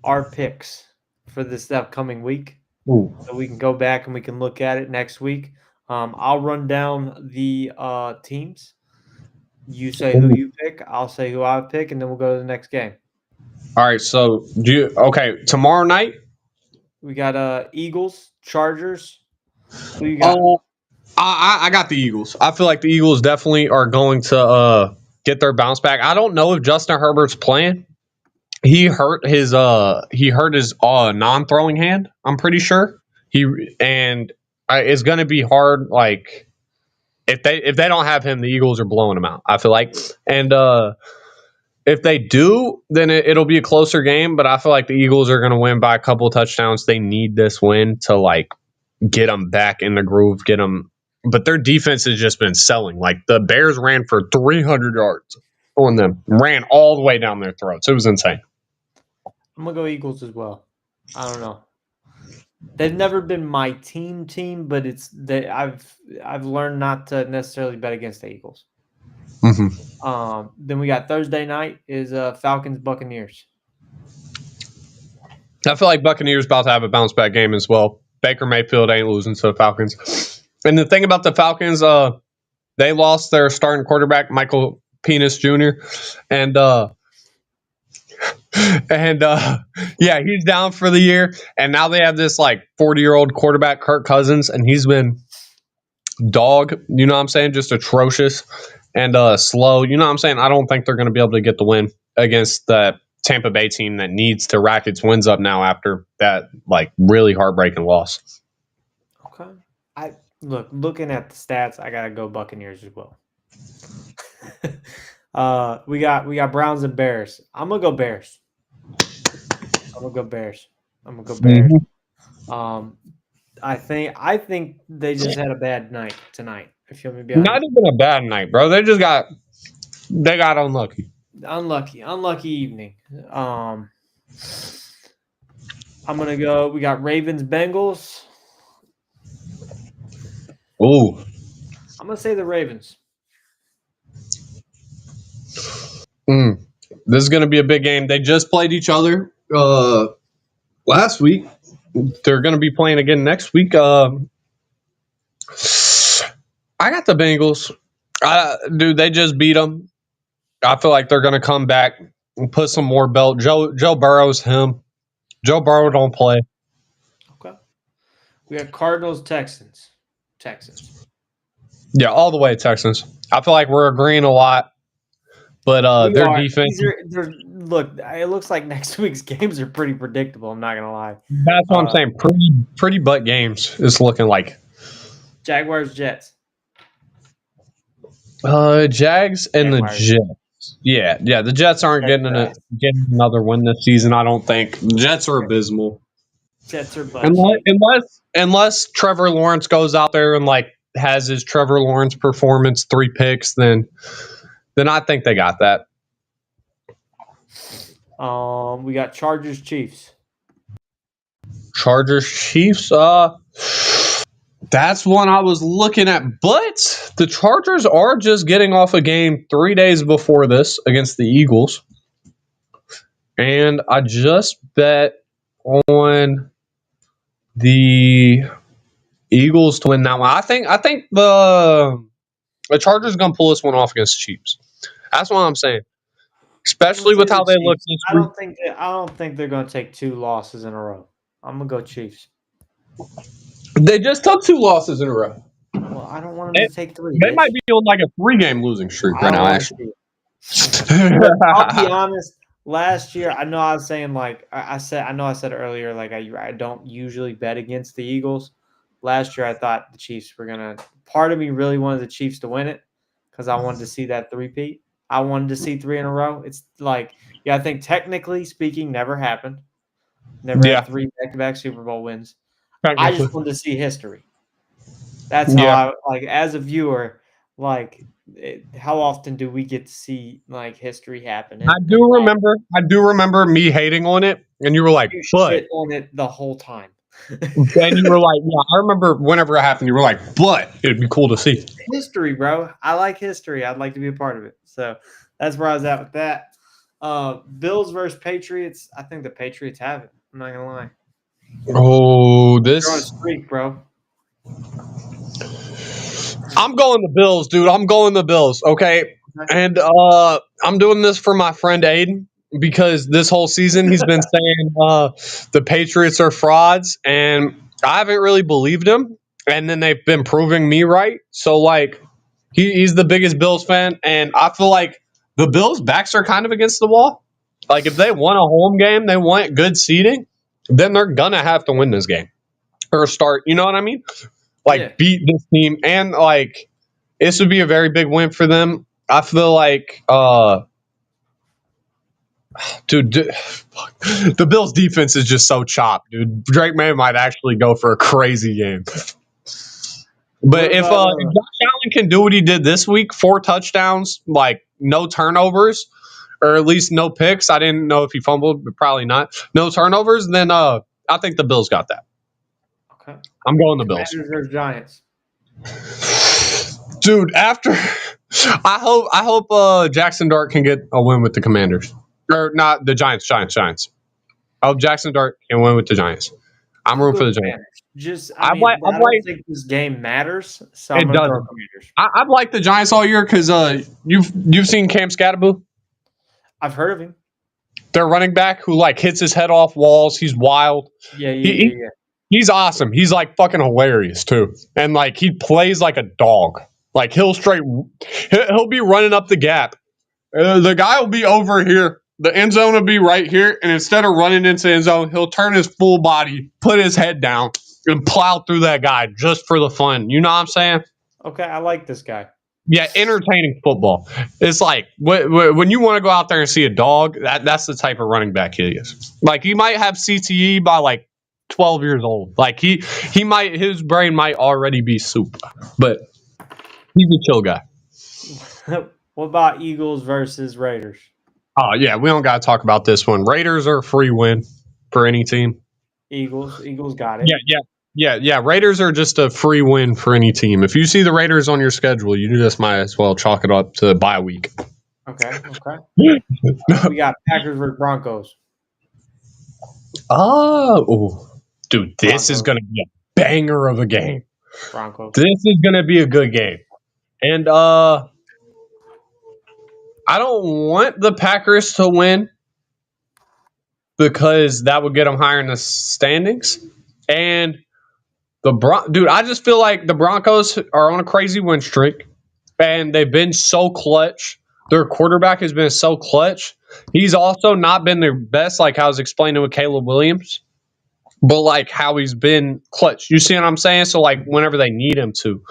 our picks for this upcoming week. Ooh. So we can go back and we can look at it next week. I'll run down the teams. You say who you pick. I'll say who I pick, and then we'll go to the next game. All right. So tomorrow night? We got Eagles, Chargers. Who you got? I got the Eagles. I feel like the Eagles definitely are going to get their bounce back. I don't know if Justin Herbert's playing. He hurt his non-throwing hand. I'm pretty sure it's going to be hard. Like if they don't have him, the Eagles are blowing him out. I feel like, and if they do, then it'll be a closer game. But I feel like the Eagles are going to win by a couple of touchdowns. They need this win to like get them back in the groove, get them. But their defense has just been selling. Like the Bears ran for 300 yards on them, ran all the way down their throats. It was insane. I'm gonna go Eagles as well. I don't know. They've never been my team, but I've learned not to necessarily bet against the Eagles. Mm-hmm. Then we got Thursday night is Falcons Buccaneers. I feel like Buccaneers about to have a bounce back game as well. Baker Mayfield ain't losing to the Falcons. And the thing about the Falcons, they lost their starting quarterback, Michael Penis Jr. And yeah, he's down for the year. And now they have this like 40-year-old quarterback, Kirk Cousins, and he's been dog, you know what I'm saying? Just atrocious and slow. You know what I'm saying? I don't think they're going to be able to get the win against the Tampa Bay team that needs to rack its wins up now after that like really heartbreaking loss. Okay. Looking at the stats, I gotta go Buccaneers as well. We got Browns and Bears. I'm gonna go Bears. Mm-hmm. I think they just had a bad night tonight. If you want me to be honest. Not even a bad night, bro. They got unlucky. Unlucky evening. I'm gonna go. We got Ravens Bengals. Ooh. I'm gonna say the Ravens. This is gonna be a big game. They just played each other last week. They're gonna be playing again next week. I got the Bengals. Dude, they just beat them. I feel like they're gonna come back and put some more belt. Joe Burrow's him. Joe Burrow don't play. Okay. We got Cardinals Texans. Yeah, all the way Texans. I feel like we're agreeing a lot, but their defense. Look, it looks like next week's games are pretty predictable. I'm not gonna lie. That's what I'm saying. Pretty butt games. It's looking like Jaguars Jets. Jags and the Jets. Yeah. The Jets aren't getting another win this season. I don't think. The Jets are abysmal. Jets are butt. Unless Trevor Lawrence goes out there and like has his Trevor Lawrence performance, 3 picks, then I think they got that. We got Chargers Chiefs. That's one I was looking at, but the Chargers are just getting off a game 3 days before this against the Eagles. And I just bet on the Eagles to win that one. I think the Chargers are going to pull this one off against the Chiefs. That's what I'm saying. Especially with how they look this week. I don't think they're going to take 2 losses in a row. I'm going to go Chiefs. They just took 2 losses in a row. Well, I don't want them to take 3. They Bitch. might be on like a 3-game losing streak I right don't now, want to actually. see it. Look, I'll be honest. Last year, I know I was saying like I said earlier like I don't usually bet against the Eagles. Last year, I thought the Chiefs were gonna. Part of me really wanted the Chiefs to win it because I wanted to see that three-peat. I wanted to see 3 in a row. It's like, yeah, I think technically speaking, never happened. Never had Yeah, 3 back-to-back Super Bowl wins. I technically. just wanted to see history. That's how Yeah. I like as a viewer. Like, how often do we get to see like history happen? I And do remember. I do remember me hating on it, and you were like, you "But," shit on it the whole time. and you were like, "Yeah." I remember whenever it happened, you were like, "But it'd be cool to see." History, bro. I like history. I'd like to be a part of it. So that's where I was at with that. Bills versus Patriots. I think the Patriots have it. I'm not gonna lie. Oh, They're on a this. streak, bro. I'm going the Bills, dude. I'm going the Bills. Okay, and I'm doing this for my friend Aiden because this whole season he's been saying the Patriots are frauds, and I haven't really believed him. And then they've been proving me right. So like, he's the biggest Bills fan, and I feel like the Bills' backs are kind of against the wall. Like if they want a home game, they want good seating, then they're gonna have to win this game or start. You know what I mean? Yeah. Like beat this team, and like this would be a very big win for them. I feel like, dude, the Bills' defense is just so chopped, dude. Drake May might actually go for a crazy game. What But if about Josh Allen can do what he did this week, 4 touchdowns, like no turnovers, or at least no picks. I didn't know if he fumbled, but probably not. No turnovers, then I think the Bills got that. okay? I'm going the Bills. Commanders versus Giants. Dude, after I hope Jackson Dart can get a win with the Commanders. Or not the Giants. I hope Jackson Dart can win with the Giants. I'm I'll rooting go for the Giants. Commanders. Just, I I've mean, like, I don't think this game matters, so I'm it gonna throw doesn't. Commanders. I've liked the Giants all year because you've seen Cam Scatterboo, I've heard of him. their running back who like hits his head off walls. He's wild. Yeah, He, yeah, he yeah, he's awesome. He's like fucking hilarious too, and like he plays like a dog. Like he'll be running up the gap. The guy will be over here. The end zone will be right here, and instead of running into the end zone, he'll turn his full body, put his head down, and plow through that guy just for the fun. You know what I'm saying? yeah. Okay, I like this guy. Yeah, entertaining football. It's like when you want to go out there and see a dog, that's the type of running back he is. Like he might have CTE by like 12 years old. Like he might his brain might already be soup, but he's a chill guy. What about Eagles versus Raiders? Oh yeah, we don't got to talk about this one. Raiders are a free win for any team. Eagles got it. Yeah. Raiders are just a free win for any team. If you see the Raiders on your schedule, you just might as well chalk it up to bye week. Okay. We got Packers versus Broncos. Oh, dude, this is Broncos. gonna be a banger of a game. Broncos. This is gonna be a good game, and I don't want the Packers to win because that would get them higher in the standings, and dude, I just feel like the Broncos are on a crazy win streak, and they've been so clutch. Their quarterback has been so clutch. He's also not been their best, like I was explaining with Caleb Williams, but like how he's been clutch. You see what I'm saying? So like whenever they need him to.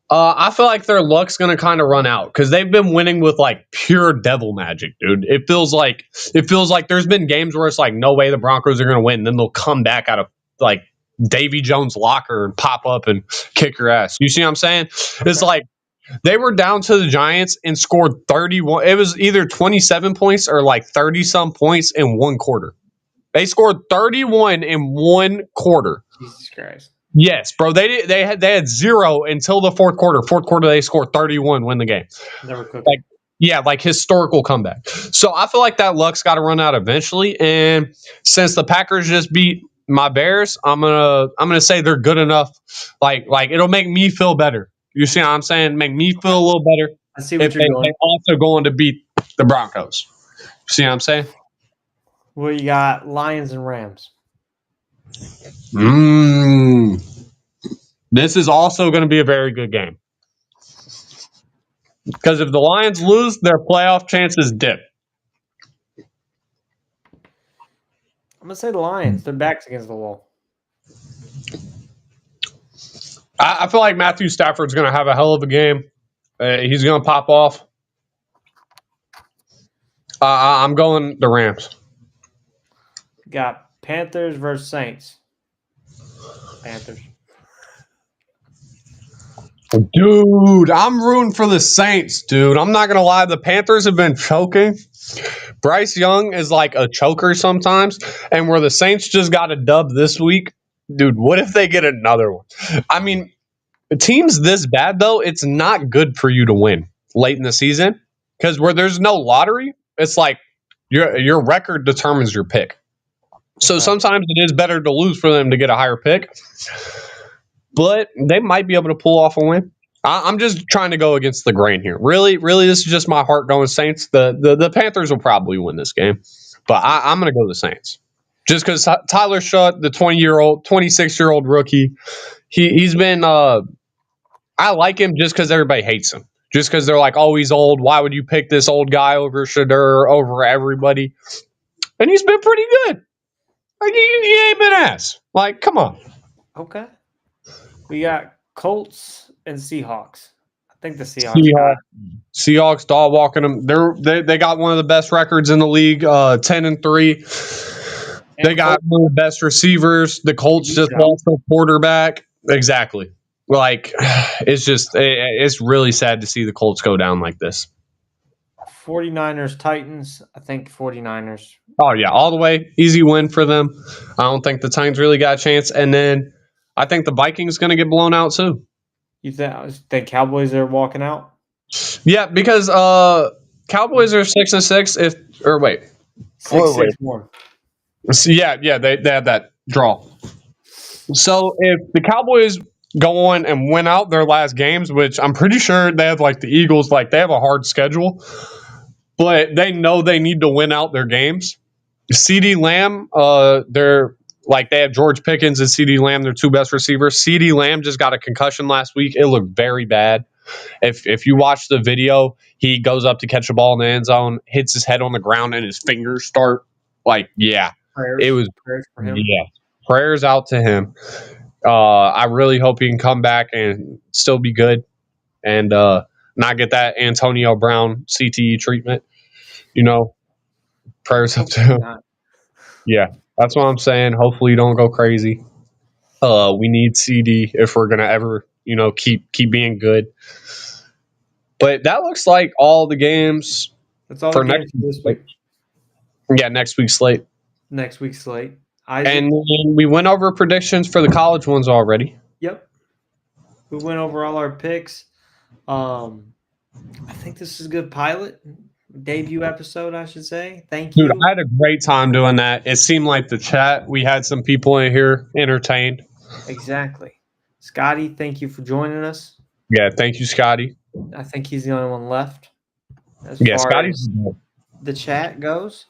I feel like their luck's gonna kind of run out because they've been winning with like pure devil magic, dude. It feels like there's been games where it's like no way the Broncos are gonna win, then they'll come back out of like Davy Jones' locker and pop up and kick your ass. You see what I'm saying? It's like they were down to the Giants and scored 31. It was either 27 points or like 30 some points in one quarter. They scored 31 in one quarter. Jesus Christ. Yes, bro. They had 0 until the fourth quarter. Fourth quarter they scored 31, win the game. Never cooked. Like like historical comeback. So I feel like that luck's got to run out eventually. And since the Packers just beat my Bears, I'm gonna say they're good enough. Like it'll make me feel better. You see what I'm saying? Make me feel a little better. I see what If you're doing. they also going to beat the Broncos. See what I'm saying? Well, you got Lions and Rams. This is also going to be a very good game. Because if the Lions lose, their playoff chances dip. I'm gonna say the Lions. Their backs against the wall. I feel like Matthew Stafford's going to have a hell of a game. He's going to pop off. I'm going the Rams. Got Panthers versus Saints. Panthers. Dude, I'm rooting for the Saints, dude. I'm not going to lie. The Panthers have been choking. Bryce Young is like a choker sometimes. And where the Saints just got a dub this week, dude, what if they get another one? I mean, teams this bad, though, it's not good for you to win late in the season. Because where there's no lottery, it's like your record determines your pick. So sometimes it is better to lose for them to get a higher pick. But they might be able to pull off a win. I'm just trying to go against the grain here. Really, this is just my heart going Saints. The Panthers will probably win this game. But I'm going to go the Saints. Just because Tyler Shutt, the 26-year-old rookie, he's been I like him just because everybody hates him. Just because they're like, oh, he's old. Why would you pick this old guy over Shadur, over everybody? And he's been pretty good. Like, he ain't been ass. Like, come on. Okay. We got Colts and Seahawks. I think the Seahawks. Seahawks dog walking them. They got one of the best records in the league, 10-3. They got one of the best receivers. The Colts just lost their quarterback. Exactly. Like, it's really sad to see the Colts go down like this. 49ers, Titans. I think 49ers. Oh, yeah, all the way. Easy win for them. I don't think the Titans really got a chance. And then I think the Vikings going to get blown out too. You think Cowboys are walking out? Yeah, because Cowboys are 6-6. 6-6-1. So, yeah, they had that draw. So if the Cowboys go on and win out their last games, which I'm pretty sure they have like the Eagles, like they have a hard schedule, but they know they need to win out their games. CeeDee Lamb, they have George Pickens and CeeDee Lamb, their two best receivers. CeeDee Lamb just got a concussion last week. It looked very bad. If you watch the video, he goes up to catch the ball in the end zone, hits his head on the ground, and his fingers start prayers for him. Yeah, prayers out to him. I really hope he can come back and still be good and not get that Antonio Brown CTE treatment. Prayers up to him. Yeah, that's what I'm saying. Hopefully you don't go crazy. We need CD if we're gonna ever, keep being good. But that looks like all the games. That's all for next week. Yeah, next week's slate. Next week's slate. And we went over predictions for the college ones already. Yep. We went over all our picks. I think this is a good pilot. Debut episode, I should say. Thank you. Dude, I had a great time doing that. It seemed like the chat, we had some people in here entertained. Exactly. Scotty, thank you for joining us. Yeah, thank you, Scotty. I think he's the only one left as far Scotty's as the chat goes.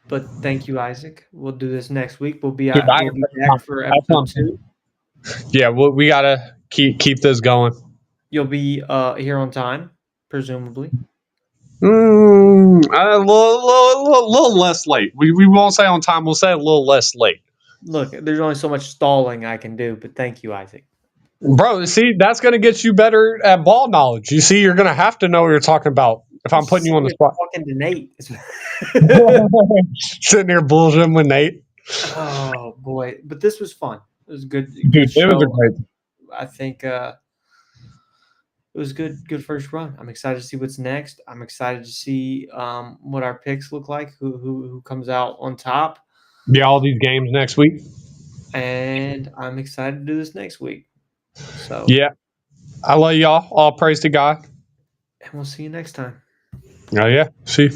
But thank you, Isaac. We'll do this next week. We'll be back for episode 2. Yeah, we got to keep this going. You'll be here on time, presumably. A little less late. We won't say on time. We'll say a little less late. Look, there's only so much stalling I can do, but thank you, Isaac. Bro, see, that's going to get you better at ball knowledge. You see, you're going to have to know what you're talking about if I'm putting you on the spot. Talking to Nate. Sitting here bullshitting with Nate. Oh, boy. But this was fun. It was good. Dude, it was a great. I think it was good first run. I'm excited to see what's next. I'm excited to see what our picks look like, who comes out on top. Yeah, all these games next week. And I'm excited to do this next week. So yeah. I love y'all. All praise to God. And we'll see you next time. Oh, yeah. See you.